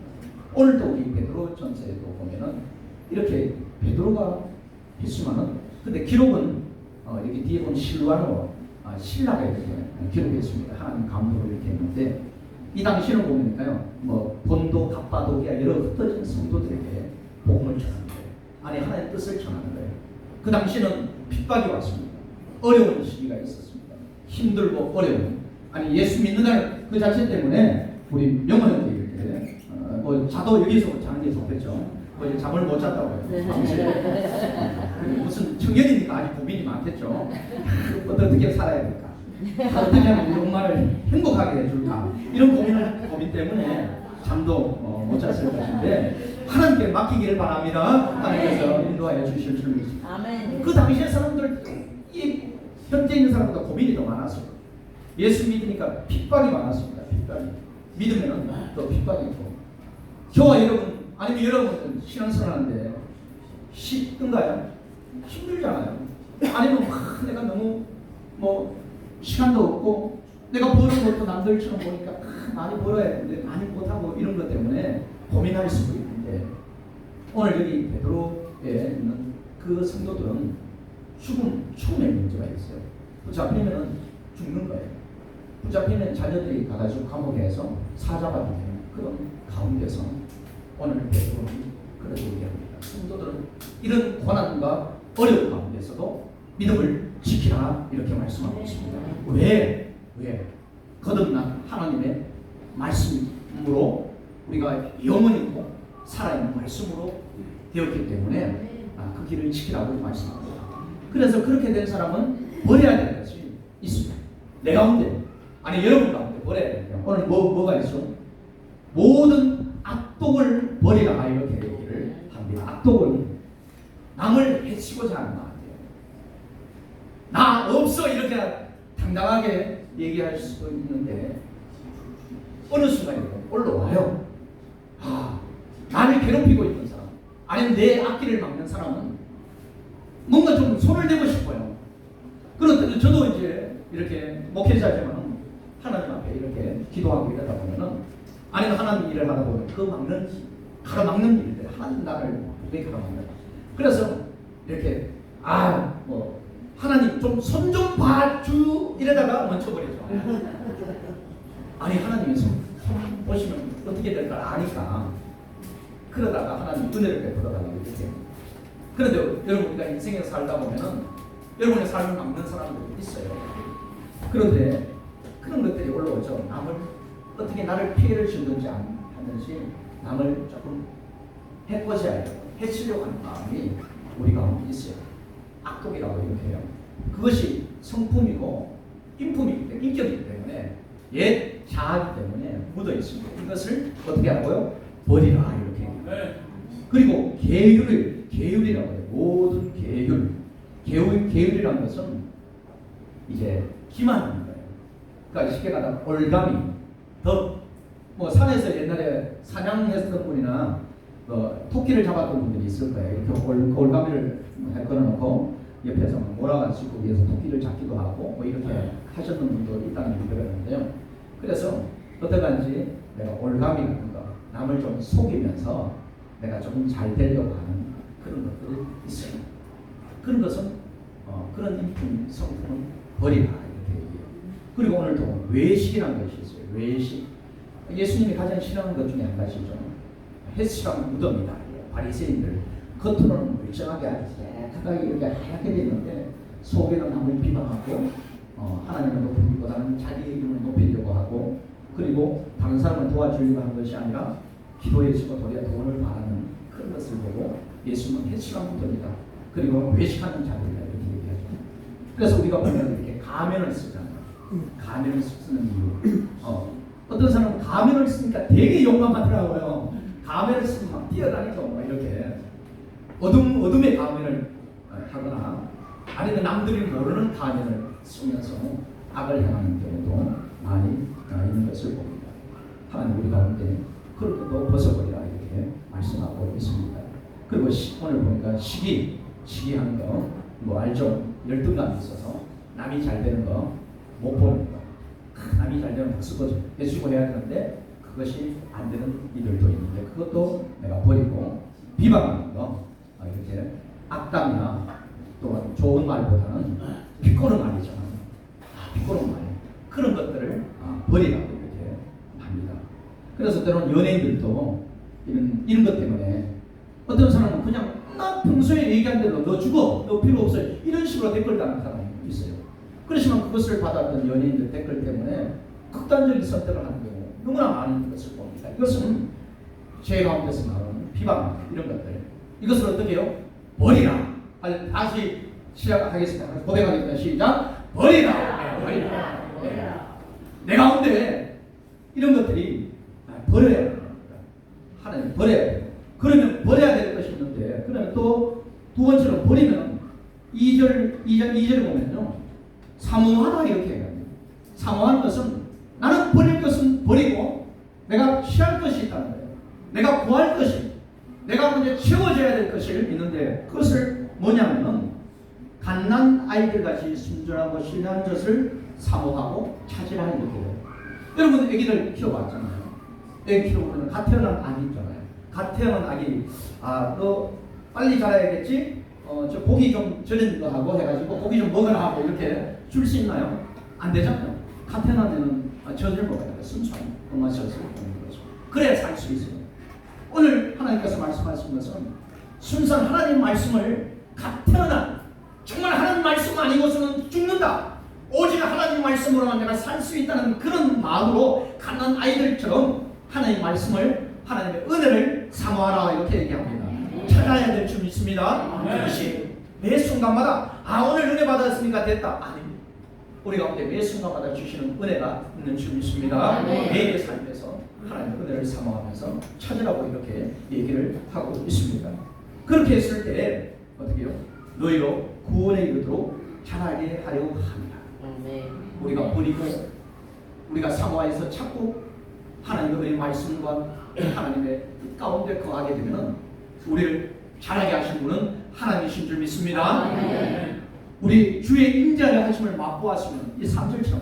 오늘도 우리 베드로 전서에도 보면은 이렇게 베드로가 했지만은, 근데 기록은 여기 뒤에 보면 실루아노, 신라가 이렇게 기록했습니다. 하나님 감독을 이렇게 했는데, 이 당시는 보면요, 본도, 갑바도기아 여러 흩어진 성도들에게 복음을 전하는 거예요. 아니, 하나님의 뜻을 전하는 거예요. 그 당시는 핍박이 왔습니다. 어려운 시기가 있었습니다. 힘들고 어려운. 아니, 예수 믿는다는 그 자체 때문에 우리 명언을 이렇게 자도 여기서 자는 게 좋겠죠. 이제 잠을 못 잤다고요. 무슨 청년이니까 아직 고민이 많겠죠. 어떻게 살아야 될까? 어떻게 하면 우리 엄마를 행복하게 해줄까? 이런 고민 때문에 잠도 못 잤을 것인데, 하나님께 맡기기를 바랍니다. 하나님께서 인도하여 주실 줄 믿습니다. 그 당시의 사람들, 이 현재 있는 사람보다 고민이 더 많았어요. 예수 믿으니까 핍박이 많았습니다. 핍박이. 믿으면 또 핍박이 있고. 저와 여러분, 아니면 여러분은 신앙생활하는데 힘든가요? 힘들잖아요. 아니면 내가 너무 시간도 없고, 내가 버는 것도 남들처럼 보니까 많이 벌어야 되는데 많이 못하고, 이런 것 때문에 고민할 수도 있는데, 오늘 여기 베드로에 있는 그 성도들은 죽음의 문제가 있어요. 붙잡히면 죽는 거예요. 붙잡히면 자녀들이 가가지고 감옥에서 사자가 되는 그런 가운데서 오늘 베드로는 그렇게 얘기합니다. 성도들은 이런 고난과 어려운 가운데서도 믿음을 지키라, 이렇게 말씀하고 있습니다. 왜? 거듭난 하나님의 말씀으로 우리가 영원히고 살아있는 말씀으로 되었기 때문에 그 길을 지키라고 말씀합니다. 그래서 그렇게 된 사람은 버려야 되는 것이 있습니다. 내 가운데, 아니 여러분 가운데 버려야 됩니다. 오늘 뭐가 있어? 모든 악독을 버리라, 이렇게 얘기를 합니다. 악독은 남을 해치고자 하는 것 같아요. 나 없어, 이렇게 당당하게 얘기할 수도 있는데, 어느 순간에 올라와요. 나를 괴롭히고 있는 사람, 아니면 내 앞길을 막는 사람은 뭔가 좀 손을 대고 싶어요. 그렇다면 저도 이제 이렇게 목회자지만 하나님 앞에 이렇게 기도하고 이러다 보면은, 아니면 하나님 일을 하다 보면 가로막는 일들, 하나님 나를 왜 가로막는? 그래서 이렇게 하나님 좀 손 좀 봐주, 이러다가 멈춰버리죠. 아니, 하나님이 손 보시면 어떻게 될까 아니까, 그러다가 하나님 은혜를 베풀어달라고 이렇게. 그런데 여러분, 우리가 인생에서 살다 보면은 여러분의 삶을 막는 사람들이 있어요. 그런데 그런 것들이 올라오죠. 남을 어떻게 나를 피해를 주든지 하든지 남을 조금 해코지하려고, 해치려고 하는 마음이 우리 가운데 있어요. 악독이라고 이렇게 해요. 그것이 성품이고 인격이기 때문에, 옛 자아이기 때문에 묻어 있습니다. 이것을 어떻게 하고요? 버리라, 이렇게. 그리고 계율이라고 해요. 모든 계율이라는 것은 이제 기만하는 거예요. 그러니까 쉽게 말하면 올가미, 산에서 옛날에 사냥했던 분이나 토끼를 잡았던 분들이 있을 거예요. 이렇게 올가미를 걸어놓고 옆에서 몰아가지고 가지고 위에서 토끼를 잡기도 하고 뭐 이렇게 하셨던 분도 있다는 얘기 들었는데요. 그래서 어떡한지 내가 올가미 같은 거 남을 좀 속이면서 내가 좀 잘 되려고 하는 그런 것들이 있어요. 그런 것은 그런 인품, 성품은 버리라 이렇게 얘기해요. 그리고 오늘도 외식이라는 것이 있어요. 외식. 예수님이 가장 싫어하는 것 중에 한 가지죠. 햇수랑 무덤이다. 바리새인들 겉으로는 멀쩡하게 깨끗하게 이렇게 하얗게 되어 있는데 속에는 남을 비방하고 하나님을 높이기보다는 자기 이름을 높이려고 하고 그리고 다른 사람을 도와주려고 하는 것이 아니라 기도에 치고 도리어 돈을 바라는 그런 것을 보고 예수는 햇수랑 무덤이다. 그리고 외식하는 자들이다 이렇게 얘기하죠. 그래서 우리가 보면 이렇게 가면을 쓰잖아요. 가면을 쓰는 이유. 어떤 사람은 가면을 쓰니까 되게 용감하더라고요. 가면을 쓰면 막 뛰어다니죠. 막 이렇게 어둠의 가면을 하거나 아니면 남들이 모르는 가면을 쓰면서 악을 향하는 경우도 많이 있는 것을 봅니다. 하나님 우리 가운데 그렇게 또 벗어버리라 이렇게 말씀하고 있습니다. 그리고 오늘 보니까 시기하는 거 뭐 알죠? 열등감이 있어서 남이 잘 되는 거 못 보는 거 남이 잘 되면 박수거죠. 해주고 해야 되는데 그것이 안 되는 이들도 있는데 그것도 내가 버리고 비방하는 거 이렇게 악담이나 또 좋은 말보다는 비꼬는 말이잖아요. 비꼬는 말 그런 것들을 버리라고 이렇게 합니다. 그래서 때로는 연예인들도 이런 것 때문에 어떤 사람은 그냥 나 평소에 얘기한 대로 너 죽어 너 필요 없어 이런 식으로 댓글 다는 사람이 있어요. 그렇지만 그것을 받았던 연예인들 댓글 때문에 극단적인 선택을 하는 경우 너무나 많은 것을 봅니다. 이것은 제 가운데서 나오는 비방 이런 것들 이것을 어떻게 해요? 버리라. 다시 시작하겠습니다. 고백하겠습니다. 시작. 버리라. 버리라. 내 가운데 이런 것들이 버려야 됩니다. 하나님 버려야 돼요. 그러면 버려야 될 것이 있는데 그러면 또 두 번째로 버리면 2절에 보면요. 사모하라 이렇게 해요. 사모하는 것은 나는 버릴 것은 버리고 내가 취할 것이 있다는 거예요. 내가 구할 것이 내가 먼저 채워져야 될 것을 있는데 그것을 뭐냐면 갓난 아이들같이 순전하고 신뢰한 젖을 사모하고 찾으라 이렇게 해요. 여러분 애기들 키워봤잖아요. 애기 키워보면 갓 태어난 아기 있잖아요. 갓 태어난 아기 너 빨리 자라야겠지? 저 고기 좀 절인 거 하고 해가지고 고기 좀 먹으라 하고 이렇게 줄 수 있나요? 안 되잖아요. 갓 태어난 애는 젖을 먹어야 돼요. 순수한 엄마 젖을 먹는 거죠. 그래야 살 수 있어요. 오늘 하나님께서 말씀하신 것은 순수한 하나님 말씀을 갓 태어난 정말 하나님 말씀 아니고서는 죽는다. 오직 하나님 말씀으로만 내가 살 수 있다는 그런 마음으로 갓난 아이들처럼 하나님 말씀을 하나님의 은혜를 사모하라 이렇게 얘기합니다. 찾아야 될 줄 믿습니다. 그것이 매 순간마다 오늘 은혜 받았으니까 됐다. 아닙니다. 우리 가운데 매 순간마다 주시는 은혜가 있는 줄 믿습니다. 매일의 삶에서 하나님의 은혜를 사모하면서 찾으라고 이렇게 얘기를 하고 있습니다. 그렇게 했을 때 어떻게 해요? 너희로 구원에 이르도록 자라게 하려 합니다. 우리가 버리고 우리가 사모하여서 찾고 하나님의 말씀과 하나님의 가운데 거하게 되면 우리를 자라게 하신 분은 하나님이신 줄 믿습니다. 우리 주의 임재하려 하심을 맛보았으면 이 3절처럼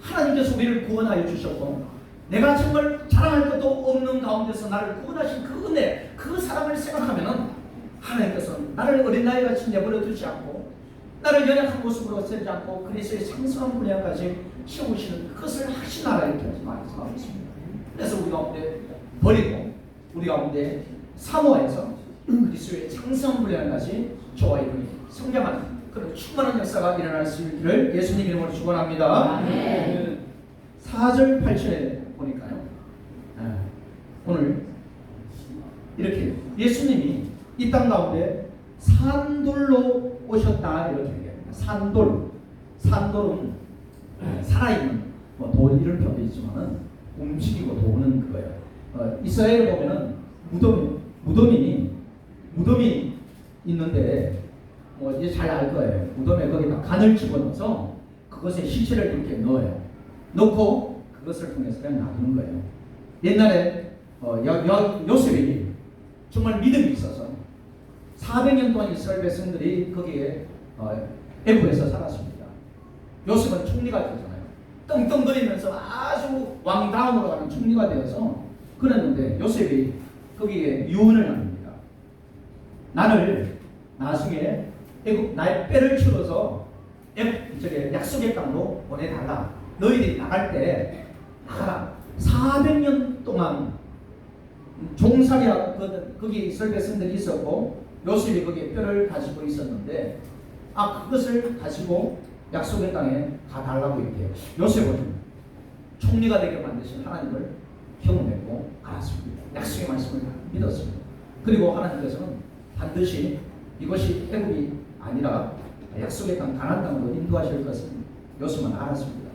하나님께서 우리를 구원하여 주셨고 내가 정말 자랑할 것도 없는 가운데서 나를 구원하신 그 은혜 그 사랑을 생각하면 하나님께서 나를 어린 나이같이 내버려 두지 않고 나를 연약한 모습으로 쓰지 않고 그리스도의 생성한 분야까지 채우시는 그것을 하시나라 이렇게 말씀하고 있습니다. 그래서 우리 가운데 버리고 우리 가운데 사모해서 그리스도의 창성 분량까지 저와 이분이 성장하는 그런 충만한 역사가 일어날 수 있기를 예수님 이름으로 축원합니다. 4절 8절에 보니까요. 오늘 이렇게 예수님이 이 땅 가운데 산돌로 오셨다 이렇게 얘기합니다. 산돌은 살아있는 돌 이런 표현도 있지만은 움직이고 도는 그거예요. 이스라엘에 보면은 무덤이 있는데 이제 잘 알 거예요. 무덤에 거기다 간을 집어넣어서 그것에 시체를 이렇게 넣어요. 넣고 그것을 통해서 그냥 놔두는 거예요. 옛날에 요셉이 정말 믿음이 있어서 400년 동안 이스라엘 백성들이 거기에 애국에서 살았습니다. 요셉은 총리가 되잖아요. 떵떵거리면서 아주 왕다움으로 가는 총리가 되어서 그랬는데 요셉이 거기에 유언을 합니다. 나를 나중에 애국 나의 뼈를 치러서 약속의 땅으로 보내달라. 너희들이 나갈 때 나가라. 400년 동안 종살이하고 거기에 이스라엘 백성들이 있었고 요셉이 거기에 뼈를 가지고 있었는데 그것을 가지고 약속의 땅에 가달라고 얘기해요. 요셉은 총리가 되게 만드신 하나님을 경험했고 알았습니다. 약속의 말씀을 믿었습니다. 그리고 하나님께서는 반드시 이것이 애국이 아니라 약속의 땅 가나안 땅으로 인도하실 것을 요셉은 알았습니다.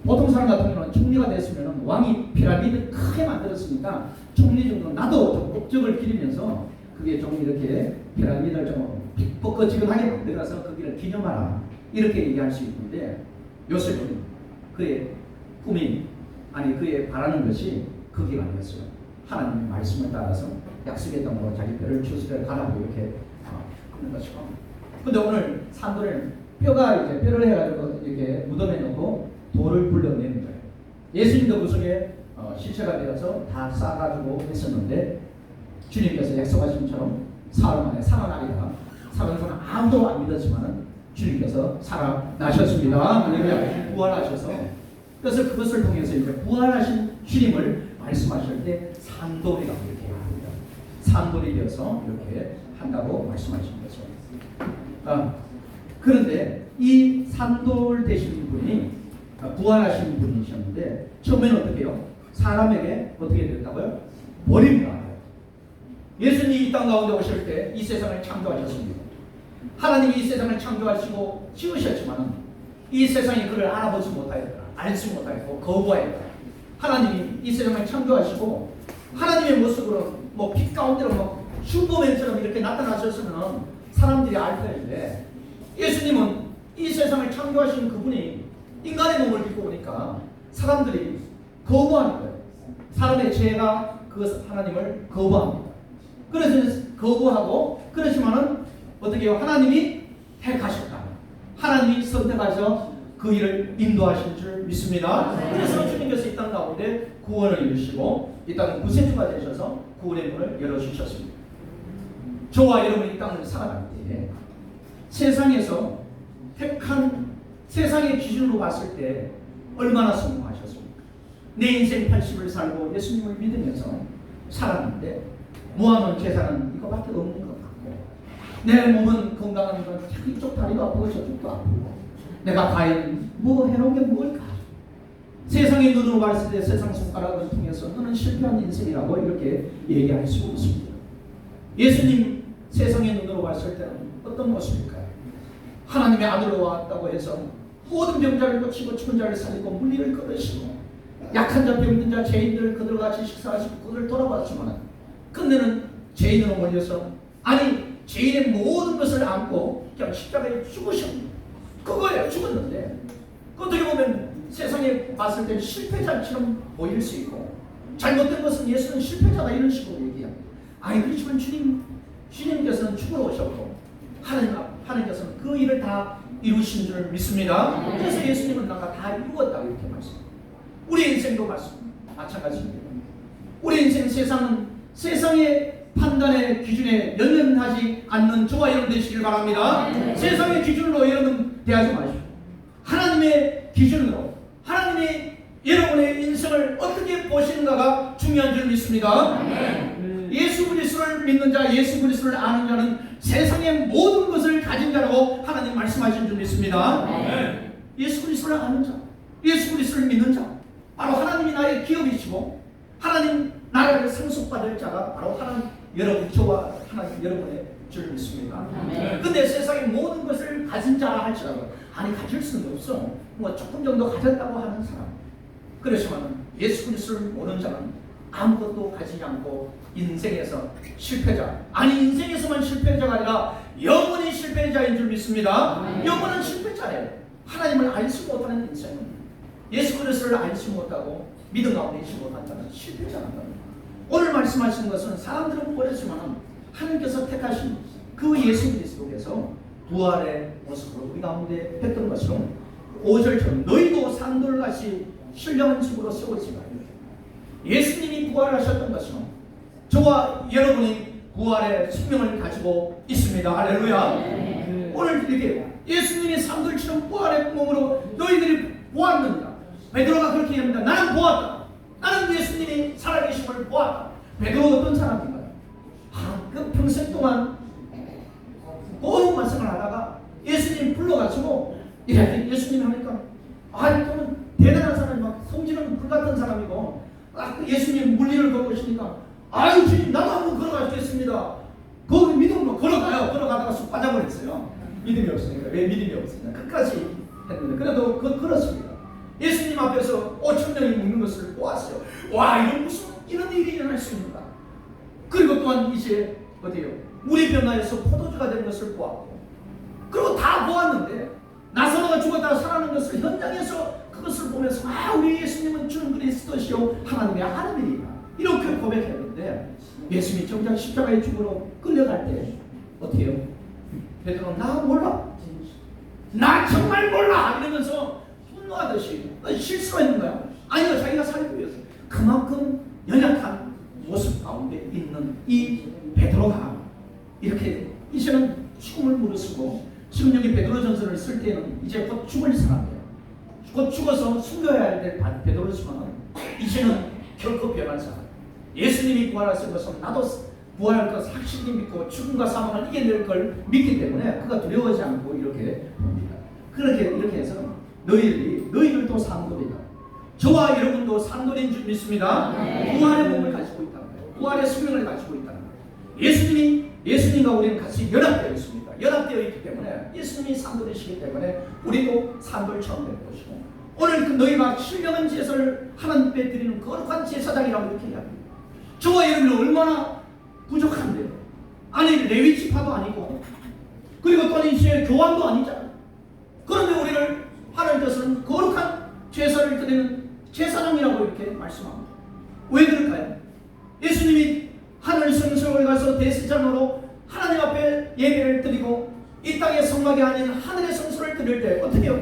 보통 사람 같은 경우는 총리가 됐으면 왕이 피라미드 크게 만들었으니까 총리 정도 나도 좀 목적을 기리면서 그게 좀 이렇게 피라미드를 좀 뻗거지근하게 만들어서 거기를 기념하라 이렇게 얘기할 수 있는데 요셉은 그의 꿈이 그의 바라는 것이 그게 아니었어요. 하나님의 말씀을 따라서 약속의 땅으로 자기 뼈를 주스려 가라고 이렇게 그런 것이고. 근데 오늘 산돌에 뼈를 해가지고 이렇게 무덤에 넣고 돌을 불러내는 거예요. 예수님도 그 속에 시체가 되어서 다 싸가지고 했었는데 주님께서 약속하신 처럼 4월 만에 살아나리라. 사람들은 아무도 안 믿었지만 주님께서 살아나셨습니다. 할렐루야. 부활하셔서 그래서 그것을 통해서 이제 부활하신 주님을 말씀하실 때 산돌이라고 이렇게 합니다. 산돌이 되어서 이렇게 한다고 말씀하신 거죠. 그런데 이 산돌 되신 분이 부활하신 분이셨는데 처음에는 어떻게 해요? 사람에게 어떻게 됐다고요? 버립니다. 예수님이 이 땅 가운데 오실 때 이 세상을 창조하셨습니다. 하나님이 이 세상을 창조하시고 지으셨지만 이 세상이 그를 알아보지 못하였다. 알지 못하였고 거부하였다. 하나님이 이 세상을 창조하시고 하나님의 모습으로 빛 가운데로 슈퍼맨처럼 이렇게 나타나셨으면 사람들이 알 텐데 예수님은 이 세상을 창조하신 그분이 인간의 몸을 입고 오니까 사람들이 거부하는 거예요. 사람의 죄가 그 하나님을 거부합니다. 그래서 거부하고 그렇지만은 어떻게 해요? 하나님이 택하셨다. 하나님이 선택하셔 그 일을 인도하실 줄 믿습니다. 그래서 주님께서 이 땅 가운데 구원을 이루시고 이 땅에 구세주가 되셔서 구원의 문을 열어주셨습니다. 저와 여러분이 이 땅을 살아갈 때 세상에서 택한 세상의 기준으로 봤을 때 얼마나 성공하셨습니까? 내 인생 80을 살고 예수님을 믿으면서 살았는데 모아놓은 재산은 이거밖에 없는 것 같고 내 몸은 건강한 건 이쪽 다리도 아프고 저쪽도 아프고 내가 과연 해놓은 게 뭘까? 세상의 눈으로 봤을 때 세상 손가락을 통해서 너는 실패한 인생이라고 이렇게 얘기할 수 있습니다. 예수님 세상의 눈으로 봤을 때는 어떤 모습일까요? 하나님의 아들로 왔다고 해서 모든 병자를 고치고 죽은 자를 살리고 물리를 끊으시고 약한 자, 병든 자, 죄인들을 그들과 같이 식사하시고 그들을 돌아봤지만 끝내는 죄인으로 몰려서 죄인의 모든 것을 안고 그냥 십자가에 죽으십니다. 그거예요. 죽었는데 어떻게 보면 세상에 봤을 때 실패자처럼 보일 수 있고 잘못된 것은 예수는 실패자다 이런 식으로 얘기합니다. 그렇지만 주님께서는 죽으러 오셨고 하나님께서는 그 일을 다 이루신 줄 믿습니다. 그래서 예수님은 나가 다 이루었다고 이렇게 말씀합니다. 우리 인생도 마찬가지입니다. 우리 인생 세상의 판단의 기준에 연연하지 않는 저와 여러분 되시길 바랍니다. 세상의 기준으로 여러분 대하지 마십시오. 하나님의 기준으로 하나님이 여러분의 인생을 어떻게 보시는가가 중요한 줄 믿습니다. 예수 그리스도를 믿는 자, 예수 그리스도를 아는 자는 세상의 모든 것을 가진 자라고 하나님 말씀하신 줄 믿습니다. 예수 그리스도를 아는 자, 예수 그리스도를 믿는 자, 바로 하나님이 나의 기업이시고 하나님 나라를 상속받을 자가 바로 여러분, 저와 하나님 여러분의 줄 믿습니다. 근데 세상의 모든 것을 가진 자라 할지라도 가질 수는 없어. 조금 정도 가졌다고 하는 사람. 그렇지만 예수 그리스도를 모르는 자는 아무것도 가지지 않고 인생에서 실패자. 인생에서만 실패자가 아니라 영원히 실패자인 줄 믿습니다. 영원한 실패자예요. 하나님을 알지 못하는 인생은 예수 그리스도를 알지 못하고 믿음 가운데 있지 못한 자는 실패자란 말입니다. 오늘 말씀하시는 것은 사람들은 모르지만 하나님께서 택하신 그 예수 그리스도께서 부활의 모습으로 우리 가운데 했던 것처럼 5절처럼 너희도 산돌같이 신령한 집으로 세워지라. 예수님이 부활하셨던 것처럼 저와 여러분이 부활의 생명을 가지고 있습니다. 할렐루야. 오늘 이렇게 예수님이 산돌처럼 부활의 몸으로 너희들이 보았느니라. 베드로가 그렇게 얘기합니다. 나는 보았다. 나는 예수님이 살아계심을 보았다. 베드로 어떤 사람인가요? 그 평생 동안 고운 말씀을 하다가 예수님 불러가지고 예수님 하니까 그러면 대단한 사람이 막 성질은 불같은 사람이고 예수님 물리를 걸고 오시니까 주님 나도 한번 걸어가겠습니다. 거기 믿음으로 걸어가요. 걸어가다가 쑥 빠져버렸어요. 믿음이 없으니까. 왜 믿음이 없으니까 끝까지 했는데 그래도 걸었습니다. 예수님 앞에서 5,000명이 묵는 것을 보았어요. 이런 일이 일어날 수 있는가. 그리고 또한 이제 어디요? 물이 변화해서 포도주가 된 것을 보았고, 그리고 다 보았는데 나사로가 죽었다가 살아난 것을 현장에서 그것을 보면서 우리 예수님은 주 그리스도시요 하나님의 아들이다 이렇게 고백했는데, 예수님이 정작 십자가의 죽으로 끌려갈 때 어떻게 해요? 베드로는 나 몰라, 나 정말 몰라 이러면서 분노하듯이 실수했는 거야. 아니요, 자기가 살기 위해서. 그만큼 연약한 모습 가운데 있는 이 베드로가 이렇게 이제는 죽음을 무릅쓰고, 지금 여기 베드로전서를 쓸 때는 이제 곧 죽을 사람이에요. 곧 죽어서 숨겨야 될 베드로지만 이제는 결코 변한 사람. 예수님이 부활하신 것은 나도 부활할 것 확실히 믿고 죽음과 사망을 이겨낼 걸 믿기 때문에 그가 두려워하지 않고 이렇게 봅니다. 이렇게 해서 너희들도 산돌이다. 저와 여러분도 산돌인 줄 믿습니다. 부활의 몸을 가지고 있다는 거예요. 부활의 수명을 가지고 있다는 거예요. 예수님과 우리는 같이 연합되어 있습니다. 연합되어 있기 때문에 예수님이 산돌이시기 때문에 우리도 산돌처럼 될 것이고, 오늘 너희가 신령한 제사를 하나님께 드리는 거룩한 제사장이라고 이렇게 이야기합니다. 저와 여러분은 얼마나 부족한데요. 아니 레위 지파도 아니고, 그리고 또 이제 교환도 아니잖아요. 그런데 우리를 하나님께서는 거룩한 제사를 드리는 제사장이라고 이렇게 말씀합니다. 왜 그럴까요? 예수님이 하늘 성소에 가서 대제사장으로 하나님 앞에 예배를 드리고 이 땅의 성막이 아닌 하늘의 성소를 드릴 때 어떻게 해요?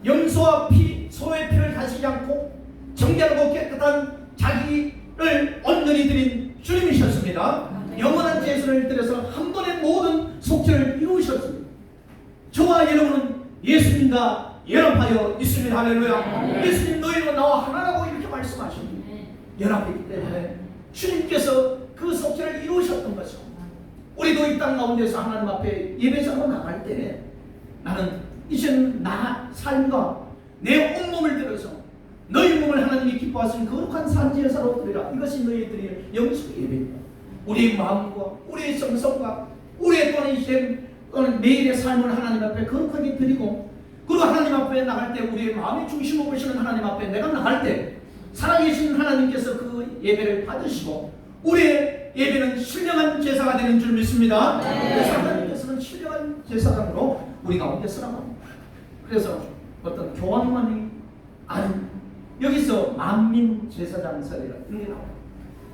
염소와 소의 피를 가지지 않고 정결하고 깨끗한 자기를 온전히 드린 주님이셨습니다. 영원한 제사를 드려서 한 번에 모든 속죄를 이루셨습니다. 저와 여러분은 예수님과 연합하여 있습니다. 할렐루야. 예수님 너희는 나와 하나라고 이렇게 말씀하십니다. 연합했기 때문에 주님께서 그 속죄를 이루셨던 것이죠. 우리도 이 땅 가운데서 하나님 앞에 예배자로 나갈 때 나는 이제는 나 삶과 내 온몸을 들여서 너희 몸을 하나님이 기뻐하시는 거룩한 산제사로 드리라. 이것이 너희들의 영적 예배입니다. 우리의 마음과 우리의 정성과 우리의 또는 매일의 삶을 하나님 앞에 거룩하게 드리고, 그리고 하나님 앞에 나갈 때 우리의 마음의 중심을 보시는 하나님 앞에 내가 나갈 때 살아계신 하나님께서 그 예배를 받으시고 우리의 예배는 신령한 제사가 되는 줄 믿습니다. 그래서 하나님께서는 신령한 제사장으로 우리 가운데 쓰라고합니다. 그래서 어떤 교황만이 아닌 여기서 만민 제사장설이라 이런 게 나와요.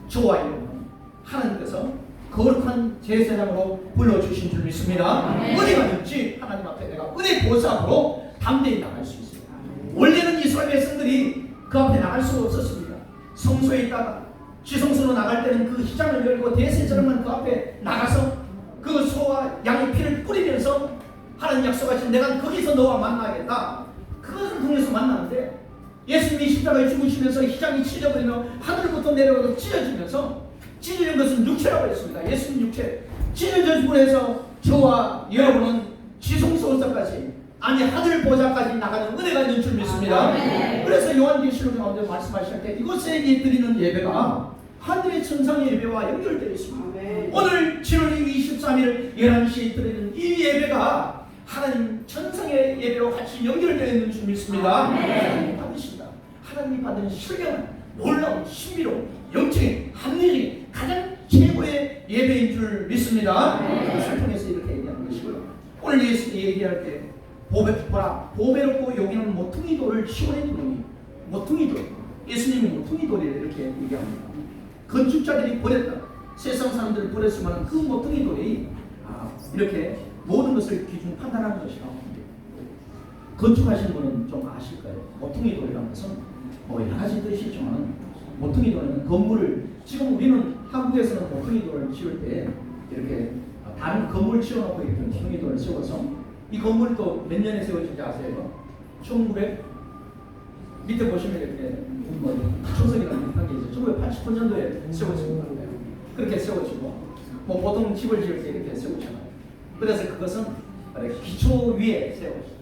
저와 여러분 하나님께서 거룩한 제사장으로 불러주신 줄 믿습니다. 은혜가 있지 하나님 앞에 내가 은혜 보상으로 담대히 나갈 수 있습니다. 원래는 이스라엘 백성들이 그 앞에 나갈 수가 없었습니다. 성소에 있다가 지성소로 나갈 때는 그 휘장을 열고 대제사장만 그 앞에 나가서 그 소와 양의 피를 뿌리면서 하나님 약속하신 내가 거기서 너와 만나겠다. 그것을 통해서 만나는데 예수님이 십자가에 죽으시면서 휘장이 찢어버리며 하늘부터 내려와서 찢어지면서, 찢어진 것은 육체라고 했습니다. 예수님 육체 찢어져 해서 저와 여러분은 지성소까지 아니 하늘 보좌까지 나가는 은혜가 있는 줄 믿습니다. 그래서 요한계시록 가운데 말씀하실 때 이곳에 드리는 예배가 하늘의 천상의 예배와 연결되어 있습니다. 오늘 7월 23일 11시에 드리는 이 예배가 하나님 천상의 예배와 같이 연결되어 있는 줄 믿습니다. 하나님 받으신다. 하나님 받은 신령한 놀라운 신비로운 영적인 합리적인 가장 최고의 예배인 줄 믿습니다. 그것을 통해서 이렇게 얘기하는 것이고요. 오늘 예수님이 얘기할 때 보배롭고 여기는 모퉁이 돌을 시원해 두니, 모퉁이 돌, 예수님이 모퉁이 돌이래 이렇게 얘기합니다. 건축자들이 버렸다. 세상 사람들을 버렸지만 그 모퉁이 돌이 이렇게 모든 것을 기준 판단하는 것이라고 합니다. 건축하시는 분은 좀 아실 거예요. 모퉁이 돌이라는 것은 뭐 여러 가지 뜻이 있지만 모퉁이 돌은 건물을 지금 우리는 한국에서는 모퉁이 돌을 지을 때 이렇게 다른 건물 지어놓고 이렇게 모퉁이 돌을 세워서 이 건물이 또 몇 년에 세워진지 아세요? 1900 밑에 보시면 이렇게 뭐 초석이라는 게 있어요. 1989년도에 세워진 거예요. 그렇게 세워지고 뭐 보통 집을 지을 때 이렇게 세우잖아요. 그래서 그것은 기초 위에 세워져.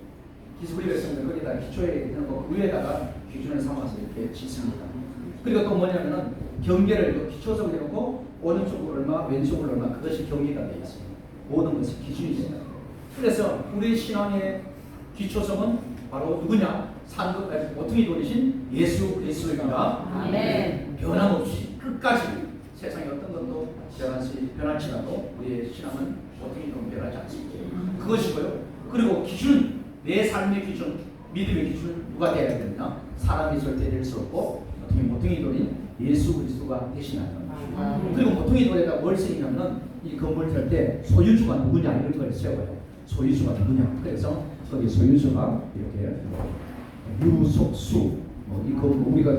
기술이 있으면 거기다 기초에 있는 거 위에다가 기준을 삼아서 이렇게 짓습니다. 그리고 또 뭐냐면은 경계를 또 기초석을 해놓고 오른쪽으로 얼마, 왼쪽으로 얼마 그것이 경계가 되어 있습니다. 모든 것이 기준이 됩니다. 그래서 우리 신앙의 기초석은 바로 누구냐? 모퉁이 돌이신 예수 그리스도입니다. 아멘. 변함없이 끝까지 세상의 어떤 것도 변할지라도 우리의 신앙은 모퉁이 돌은 변하지 않습니다. 그것이고요. 그리고 기준, 내 삶의 기준, 믿음의 기준 누가 되어야 되느냐? 사람이 절대 될 수 없고 모퉁이 돌인 예수 그리스도가 대신하는 것입니다. 그리고 모퉁이 돌에다 뭘 쓰냐면 이 건물 살 때 소유주가 누구냐 이런 걸 세워요. 소유주가 누구냐. 그래서 거기 소유주가 이렇게 유석수 이 건물 우리가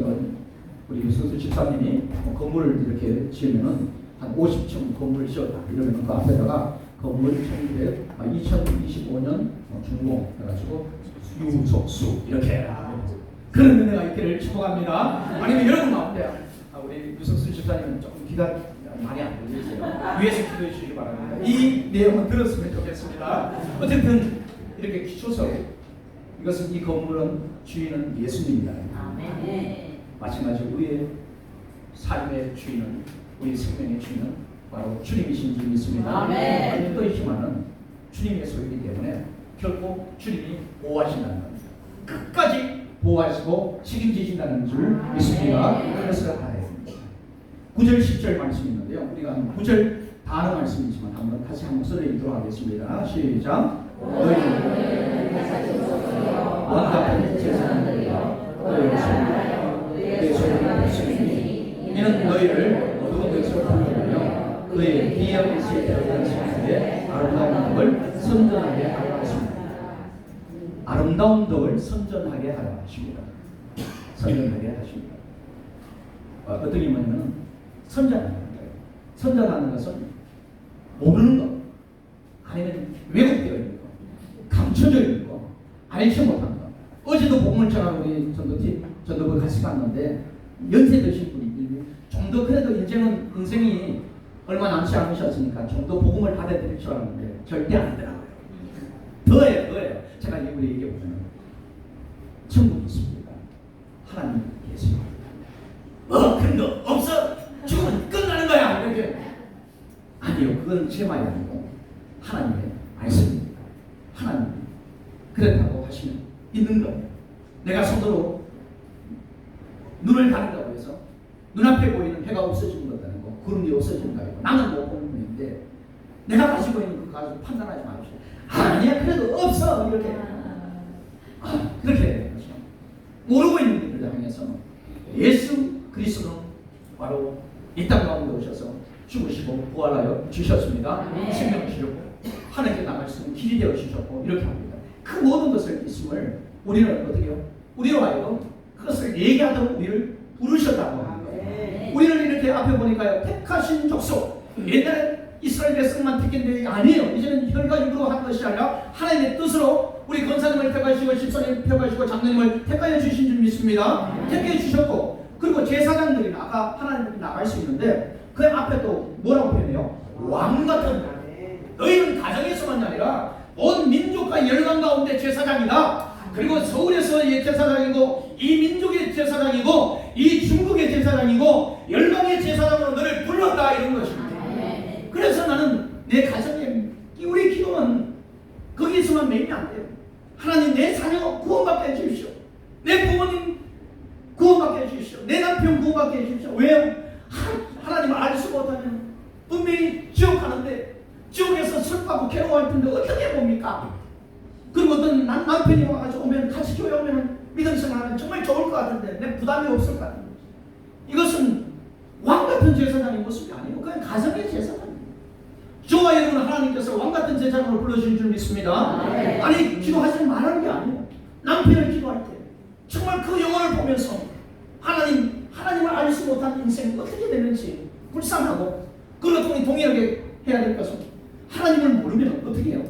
우리 유석수 집사님이 건물을 이렇게 지으면은 한 50층 건물을 지었다 이러면 그 앞에다가 건물 2025년 준공 해가지고 유석수 이렇게 그런 은혜가 있기를 축복합니다. 아니면 여러분 마음대로 우리 유석수 집사님은 조금 기가 많이 안 들리세요. 위에서 기도해 주시기 바랍니다. 이 내용은 들었으면 좋겠습니다. 어쨌든 이렇게 기초석 이것은 이 건물은 주인은 예수님입니다. 아멘. 마찬가지로 우리의 삶의 주인은 우리 생명의 주인은 바로 주님이신 줄 믿습니다. 아멘. 또 있지만은 주님의 소유이기 때문에 결코 주님이 보호하신다는 겁니다. 끝까지 보호하시고 책임지신다는 줄 믿습니다. 그래서 알아야 됩니다. 9절 10절 말씀이 있는데요. 우리가 9절 단어 말씀이지만 한번 다시 한번 써서 읽도록 하겠습니다. 시작. 너희는 왕 같은 제사장들이여 너희를 소유하여 내 소유를 했으니 이는 너희를 어두운 데서 불러내며 그의 기이한 빛에 들어간 시간에 아름다운 덕을 선전하게 하려 하십니다. 아름다운 덕을 선전하게 하려 하십니다. 선전하게 하십니다. 어떤 게 뭐냐면 선전하는 거예요. 선전하는 것은 모르는 것 아니면 왜곡되어 있는 것 감춰져 있는 것 알지 못한 것. 어제도 복음을 전하러 우리 전도부 같이 갔는데 연세 드신 분이 좀 더 그래도 인생이 얼마 남지 않으셨으니까 좀 더 복음을 받아들일 줄 알았는데 절대 아니더라고요. 더해요. 제가 우리 얘기해보면 천국이 있습니다. 하나님 계세요. 그런 거 없어. 죽으면 끝나는 거야. 이렇게. 아니요. 그건 제 말이 아니고 하나님의 말씀입니다. 하나님 그렇다고 하시면 있는 거예요. 내가 손으로 눈을 가린다고 해서 눈앞에 보이는 해가 없어지는 것도 아니고 구름이 없어지는 거 아니고 나는 못 보는 분인데 내가 가지고 있는 그 가지고 판단하지 마십시오. 아니야 그래도 없어 이렇게 그렇게 그렇죠. 모르고 있는 분들을 향해서 예수 그리스도는 바로 이 땅 가운데 오셔서 죽으시고 부활하여 주셨습니다. 생명을 주셨고 하늘께 나갈 수 있는 길이 되어 주셨고 이렇게 합니다. 그 모든 것을 있음을 우리는 어떻게 해요? 우리로 하여금 그것을 얘기하도록 우리를 부르셨다고 합니다. 우리를 이렇게 앞에 보니까요 택하신 족속 옛날에 이스라엘 백성만 택했는데 아니에요. 이제는 혈과 육으로 한 것이 아니라 하나님의 뜻으로 우리 권사님을 택하시고 집사님을 택하시고 장로님을 택하여 주신 줄 믿습니다. 택해 주셨고 그리고 제사장들이 아까 하나님께 나갈 수 있는데 그 앞에 또 뭐라고 표현해요? 왕 같은 너희는 가정에서만이 아니라 온 민족과 열방 가운데 제사장이다. 그리고 서울에서의 제사장이고 이 민족의 제사장이고 이 중국의 제사장이고 열방의 제사장으로 너를 불렀다 이런 것입니다. 그래서 나는 내 가정에 우리 기도는 거기에서만 매이면 안 돼요. 하나님 내 자녀 구원받게 해주십시오. 내 부모님 구원받게 해주십시오. 내 남편 구원받게 해주십시오. 왜요? 하나님을 알 수 못하면 분명히 지옥 가는데 지옥에서 슬퍼하고 괴로워할 텐데 어떻게 봅니까? 그리고 어떤 남편이 와가지고 오면 같이 교회 오면 믿음 생활하면 정말 좋을 것 같은데 내 부담이 없을 것 같은데 이것은 왕 같은 제사장의 모습이 아니고 그냥 가정의 제사장입니다. 저와 저와 여러분 하나님께서 왕같은 제사장으로 불러주신 줄 믿습니다. 아니 기도하지 말라는 게 아니에요. 남편을 기도할 때 정말 그 영혼을 보면서 하나님을 알지 못한 인생이 어떻게 되는지 불쌍하고 그렇고 동일하게 해야 될 것은 하나님을 모르면 어떻게 해요?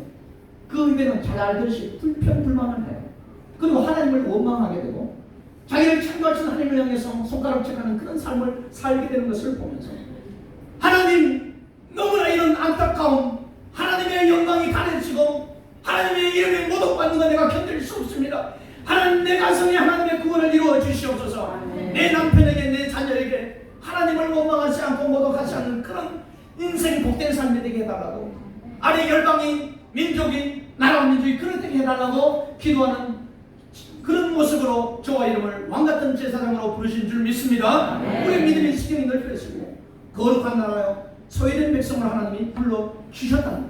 그 입에는 잘 알듯이 불평불만을 해요. 그리고 하나님을 원망하게 되고 자기를 창조하신 하나님을 향해서 손가락 채가는 그런 삶을 살게 되는 것을 보면서 하나님 너무나 이런 안타까움, 하나님의 영광이 가려지고 하나님의 이름에 모독받는 거 내가 견딜 수 없습니다. 하나님 내 가정에 하나님의 구원을 이루어 주시옵소서. 내 남편에게 내 자녀에게 하나님을 원망하지 않고 모독하지 않는 그런 인생 복된 삶이 되게 해달라고, 아니 열방이 민족이 나라와 민족이 그렇게 해달라고 기도하는 그런 모습으로 저와 이름을 왕같은 제사장으로 부르신 줄 믿습니다. 우리 믿음의 시경이 넓혀지고 거룩한 나라요 소외된 백성을 하나님이 불러주셨다는 것,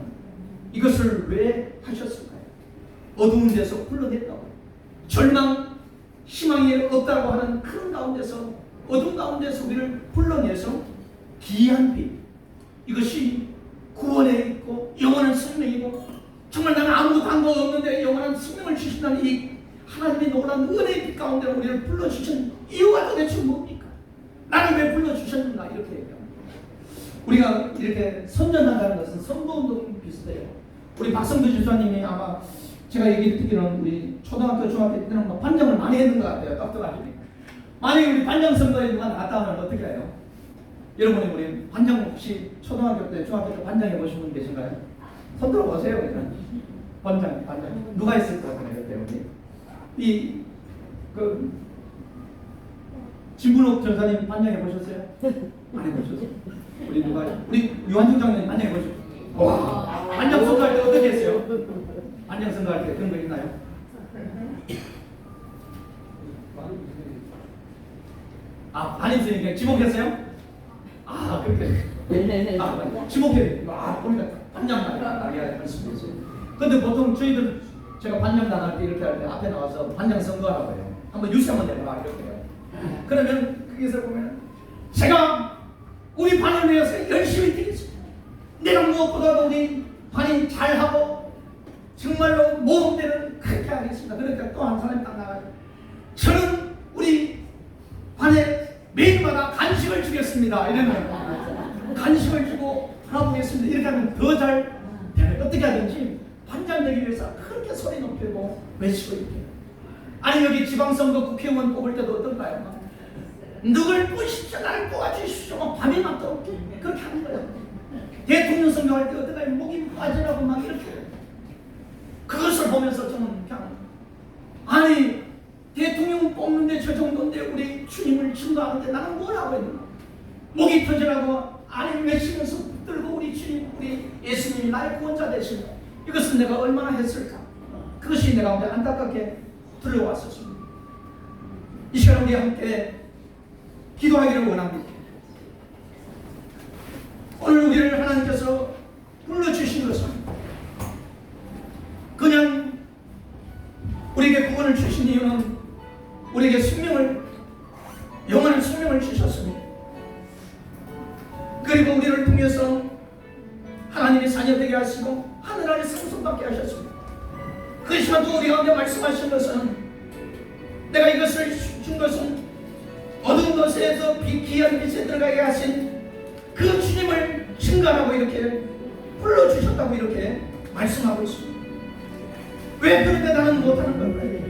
이것을 왜 하셨을까요? 어두운 데서 불러냈다고, 절망, 희망이 없다고 하는 그런 가운데서 어두운 가운데서 우리를 불러내서 귀한 빛, 이것이 구원에 있고 영원한 생명이고 정말 나는 아무것도 한 거 없는데 영원한 생명을 주신다는 이 하나님의 놀라운 은혜의 빛 가운데 우리를 불러주신 이유가 도대체 뭡니까? 나를 왜 불러주셨는가? 이렇게 얘기합니다. 우리가 이렇게 선전한다는 것은 선거운동 비슷해요. 우리 박성도 집사님이 아마 제가 얘기 듣기로는 우리 초등학교, 중학교 때는 뭐 반장을 많이 했는 것 같아요. 똑똑하시니까. 만약에 우리 반장 선거에 누가 나갔다 하면 어떻게 해요? 여러분이 우리 반장 혹시 초등학교 때, 중학교 때 반장 해보신 분 계신가요? 손 들어보세요. 그냥. 반장. 누가 있을 것 같아요? 우리 진문옥 전사님 반장 해보셨어요? 안 해보셨어요? 우리 유한중 장로님 반장 해보셨어요? 와, 반장 선거할 때 어떻게 했어요? 반장 선거할 때 그런 거 있나요? 아, 반입선이니까 지목했어요? 아, 그렇게. 지목해. 보니까 반장 나게 할 수도 있어요. 근데 보통 저희들 제가 반장 나갈 때 이렇게 할 때 앞에 나와서 반장 선거하라고 해요. 한번 뉴스 한번 내봐 이렇게 해요. 그러면 거기서 보면 제가 우리 반을 위해서 열심히 뛰겠습니다. 내가 무엇보다도 우리 반이 잘하고 정말로 모험되는 그렇게 하겠습니다. 그러니까 또 한 사람이 딱 나가요. 저는 우리 반에 매일마다 간식을 주겠습니다. 이러면 간식을 주고 하보겠습니다. 이렇게 하면 더 잘 되는, 어떻게 하든지 반장 되기 위해서 그렇게 소리 높이고 외치고 이렇게. 아니 여기 지방선거 국회의원 뽑을 때도 어떨까요? 누굴 뽑으십시오, 나를 뽑아주십시오. 밤이 맞도록 그렇게 하는 거예요. 대통령 선거할 때 어떨까요? 목이 빠지라고 막 이렇게. 그것을 보면서 저는 그냥, 아니 대통령 뽑는데 저 정도인데 우리 주님을 증거하는데 나는 뭘 하고 있는가? 목이 터지라고 아니 외치면서 붙들고 우리 주님, 우리 예수님이 나의 구원자 되신다. 이것은 내가 얼마나 했을까? 그것이 내가 안타깝게 들려왔었습니다. 이 시간 우리 함께 기도하기를 원합니다. 오늘 우리를 하나님께서 불러주신 것은 그냥 우리에게 구원을 주신 이유는 우리에게 영원한 생명을 주셨습니다. 그리고 우리를 통해서 하나님의 자녀 되게 하시고 하늘 아래 상속받게 하셨습니다. 그 시간 또 우리 가운데 말씀하신 것은 내가 이것을 준 것은 어두운 것에서 귀한 빛에 들어가게 하신 그 주님을 증거하고 이렇게 불러주셨다고 이렇게 말씀하고 있습니다. 왜 그런데 나는 못하는 걸까요?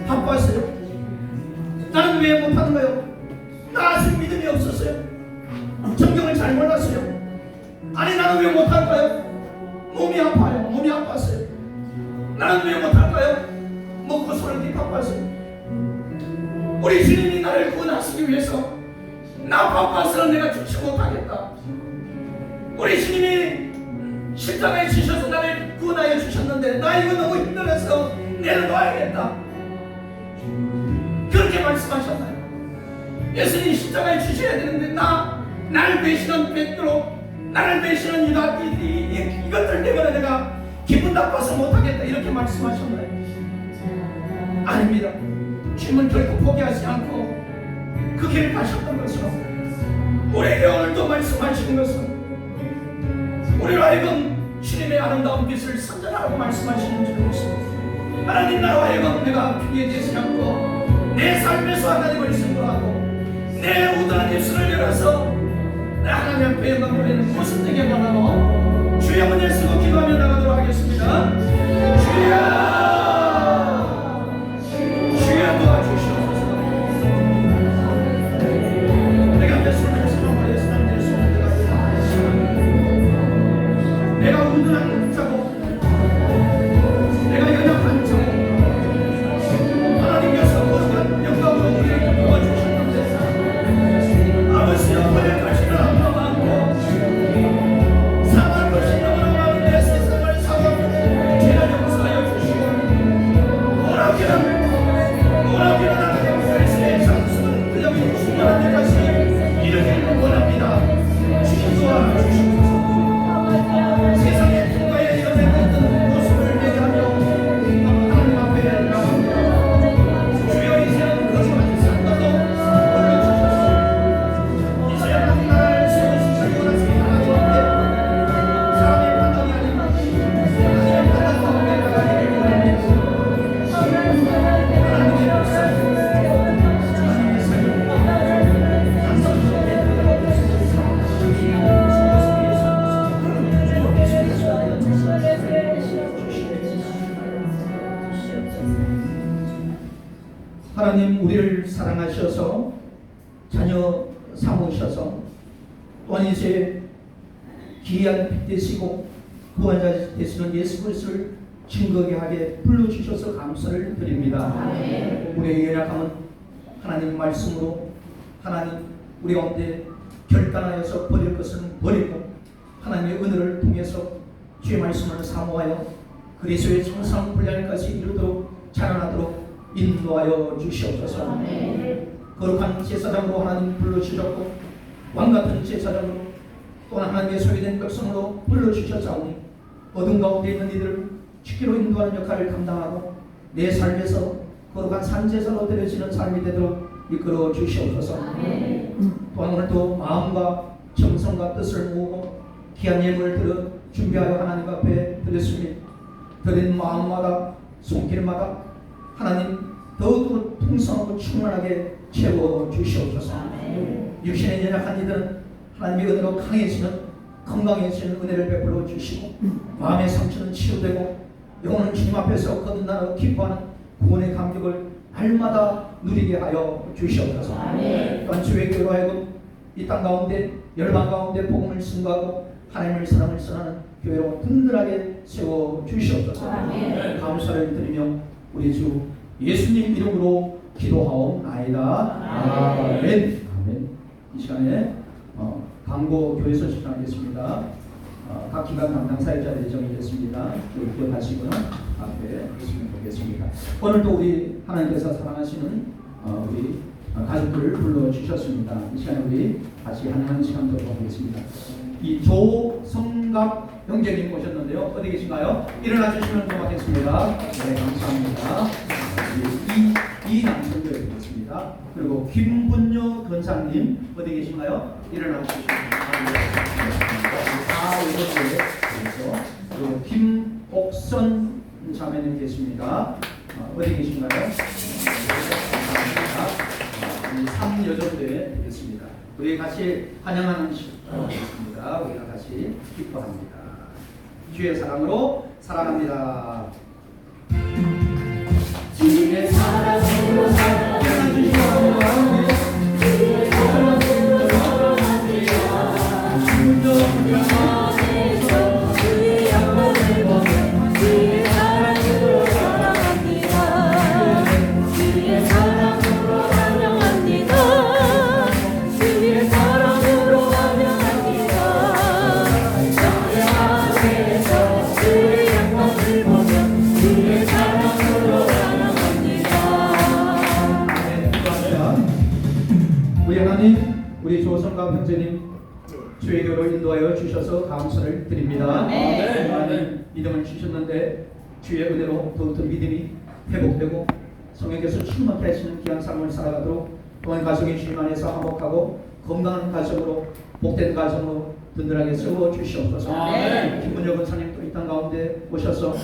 바빴어요? 나는 왜 못하는 거예요? 나 아직 믿음이 없었어요? 성경을 잘 몰랐어요? 아니 나는 왜 못할까요? 몸이 아파요. 몸이 아팠어요. 나는 왜 못할까요? 먹고 살기 바빴어요. 우리 주님이 나를 구원하시기 위해서 나 바빠서 내가 죽지 못하겠다. 우리 주님이 십자가에 주셔서 나를 구원하여 주셨는데 나 이거 너무 힘들어서 내려놔야겠다. 그렇게 말씀하셨나요? 예수님이 십자가에 주셔야 되는데 나를 배신한 베드로, 나를 배신한 유다, 이것들 때문에 내가 기분 나빠서 못하겠다 이렇게 말씀하셨나요? 아닙니다. 주님은 결코 포기하지 않고 그 길을 가셨던 것으로 우리에게 오늘도 말씀하시는 것은 우리로 하여금 주님의 아름다운 빛을 선전하라고 말씀하시는 줄 믿습니다. 하나님 나로 하여금 내가 피에 대지 않고 내 삶에서 하나님을 승부하고 내 우둔한 입술을 열어서 내 하나님 앞에 영광 돌리는 모습 되게 원하고 주의 문을 쓰고 기도하며 나가도록 하겠습니다. 주여 도와주시옵소서. 내가 내 손을 쓰러버려서 내 손을 내가 우둔한 자고 내가 연약한 자고 하나님께서 거룩한 영광으로 우리를 도와주셨는데 아버지여 오늘 다시는 안 넘어가고 상한 것이 너무나 많은 내 세상을 사모하고 죄를 용서하여 주시고 오락기는 하나님 그리스도의 장수는 그녀의 충만한 데까지 이르기를 원합니다. 주님 도와주시옵소서. 세상의 통과에 이뤄냈던 모습을 얘기하며 하나님 앞에 나갑니다. 주여 이제는 거짓말 산다도 올려주셔서 이제야 하나님 나라를 세우시기 원하시니 하나님 앞에 사람의 판단이 아니라 하나님의 판단 가운데 나가기를 원합니다. 하나님의 역사 하나님의 삶을 하나님 우리를 사랑하셔서 자녀 삼으셔서 또한 이제 기이한 빛 되시고 구원자 되시는 예수 그리스도를 증거하게 하게 불러주셔서 감사를 드립니다. 우리의 연약함은 하나님 말씀으로 하나님 우리 가운데 결단하여서 버릴 것은 버리고 하나님의 은혜를 통해서 주의 말씀을 사모하여 그리스도의 정상 분량까지 이루도록 자라나도록 인도하여 주시옵소서. 거룩한 제사장으로 하나님 불러주셨고 왕같은 제사장으로 또한 하나님의 소유된 백성으로 불러주셨사오니 어둠 가운데 있는 이들을 죽기로 인도하는 역할을 감당하고 내 삶에서 거룩한 산제사로 드려지는 삶이 되도록 이끌어 주시옵소서. 또한 오늘도 마음과 정성과 뜻을 모으고 귀한 예물을 들어 준비하여 하나님 앞에 드렸습니다. 드린 마음마다 손길마다 하나님 더욱더 풍성하고 충만하게 채워 주시옵소서. 육신의 연약한 이들은 하나님의 은혜로 강해지는 건강해지는 은혜를 베풀어 주시고 마음의 상처는 치유되고 영혼은 주님 앞에서 거듭나고 기뻐하는 구원의 감격을 날마다 누리게 하여 주시옵소서. 또한 주의 교회로 하여금 이 땅 가운데 열방 가운데 복음을 증거하고 하나님의 사랑을 선하는 교회로 든든하게 세워 주시옵소서. 감사를 드리며 우리 주 예수님 이름으로 기도하옵나이다. 아멘. 아멘. 이 시간에 광고 교회 소식 전하겠습니다. 각 기관 담당 사역자들 예정이 됐습니다. 기억하시고는 앞에 예수님 보겠습니다. 오늘도 우리 하나님께서 사랑하시는 우리 가족들을 불러주셨습니다. 이 시간에 우리 같이 하나님 시간 들어보겠습니다. 이 조성갑 형제님 오셨는데요. 어디 계신가요? 일어나 주시면 고맙겠습니다. 네, 감사합니다. 이남성도 되겠습니다. 그리고 김분효 권사님 어디 계신가요? 일어나 주시면 고맙겠습니다. 그리고 김옥선 자매님 계십니다. 어디 계신가요? 감사합니다. 3여정도에 되겠습니다. 우리 같이 환영하는 시간입니다. 우리가 같이 기뻐합니다. 주의 사랑으로 사랑합니다. 주의 사랑으로 사랑합니다. 주의 사랑으로 사랑합니다. 주의 영광을 보며 주의 사랑으로 사랑합니다. 주의 사랑으로 환영합니다. 주의 사랑으로 환영합니다. 영광 안에서 주의 영광을 보며 주의 사랑으로 우리 하나님, 우리 조성감 형제님 주의 교를 인도하여 주셔서 감사를 드립니다. 많은 믿음을 주셨는데 주의 은혜로 더욱더 믿음이 회복되고 성령께서 충만케 하시는 귀한 삶을 살아가도록 또한 가정이 주님 안에서 화목하고 건강한 가정으로 복된 가정으로 든든하게 세워 주시옵소서. 아멘. 김문혁 권사님 또 이 땅 가운데 오셔서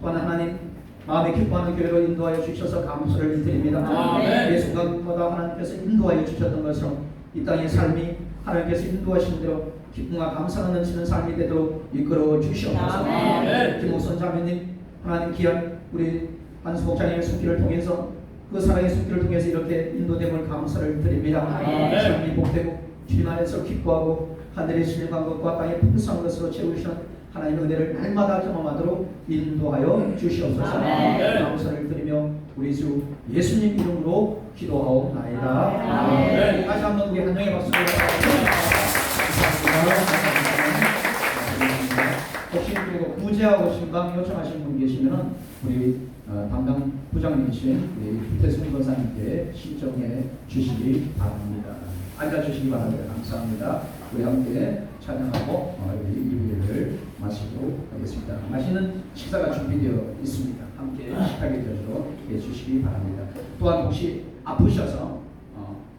또한 하나님 마음에 기뻐하는 교회로 인도하여 주셔서 감사를 드립니다. 아멘. 매 순간마다 하나님께서 인도하여 주셨던 것처럼 이 땅의 삶이 하나님께서 인도하신 대로 기쁨과 감사가 넘치는 삶이 되도록 이끌어 주시옵소서. 아멘. 김옥선 자매님 하나님 귀한 우리 한수 목장님의 손길을 통해서 그 사랑의 손길을 통해서 이렇게 인도됨을 감사를 드립니다. 아멘. 삶이 복되고 주님 안에서 기뻐하고 하늘의 신령한 것과 땅의 풍성한 것으로 채우시는 하나님의 은혜를 날마다 경험하도록 인도하여 주시옵소서. 아멘. 감사를 드리며 우리 주 예수님 이름으로 기도하옵나이다. 아멘. 다시 한번 우리 한영의 박수를 혹시 그리고 구제하고 신방 요청하시는 분 계시면 우리 담당 부장님이신 우리 유태승 권사님께 신청해 주시기 바랍니다. 앉아주시기 바랍니다. 감사합니다. 우리 함께 찬양하고 우리 예배를 마치도록 하겠습니다. 맛있는 식사가 준비되어 있습니다. 함께 식하게 되도록 해주시기 바랍니다. 또한 혹시 아프셔서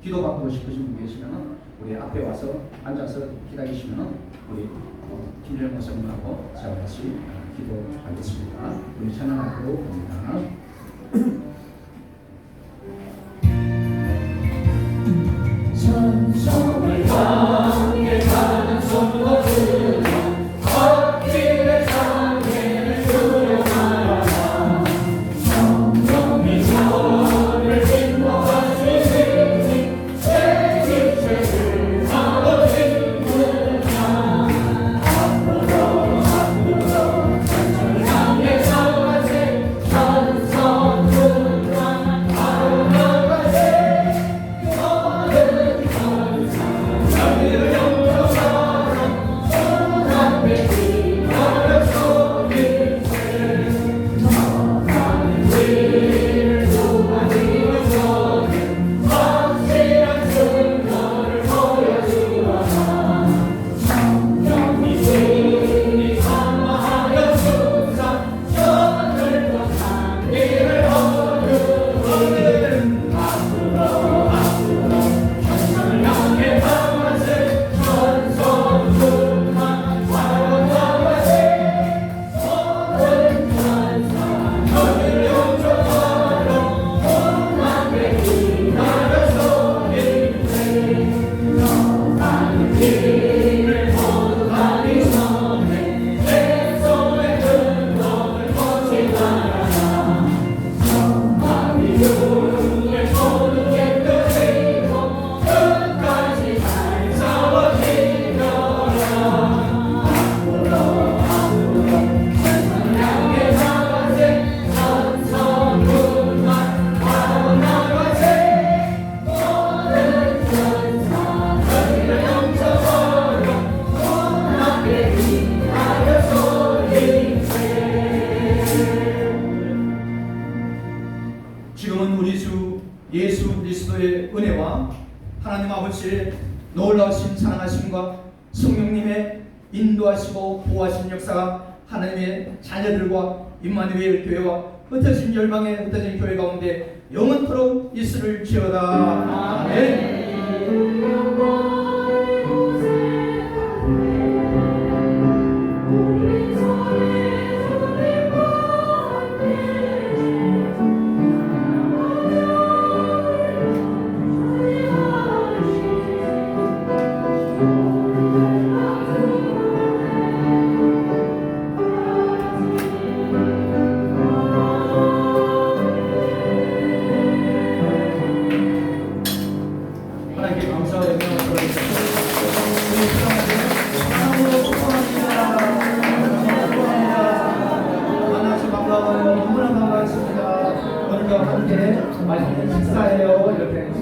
기도받고 싶으신 분 계시면 우리 앞에 와서 앉아서 기다리시면 우리 김일영 목사님하고 제가 같이 기도하겠습니다. 우리 찬양하도록 합니다. 천성을 향해 가는 손거들은 걷길의 장애를 두려워하라. 성령이 저를 인도하시니 제 길을 가고 싶으나 앞으로 천성을 향해 나가세. 천성들만 바로 나가세. 지금은 우리 주 예수 그리스도의 은혜와 하나님 아버지의 놀라우신 사랑하심과 성령님의 인도하시고 보호하신 역사가 하나님의 자녀들과 임마누엘 교회와 흩어진 열방의 흩어진 교회 가운데 영원토록 있을지어다. 아멘. 하나님께 감사와 영광을 돌리겠습니다. 만나서 반가워요. 너무나 반갑습니다. 오늘과 함께 맛있는 식사예요. 이렇게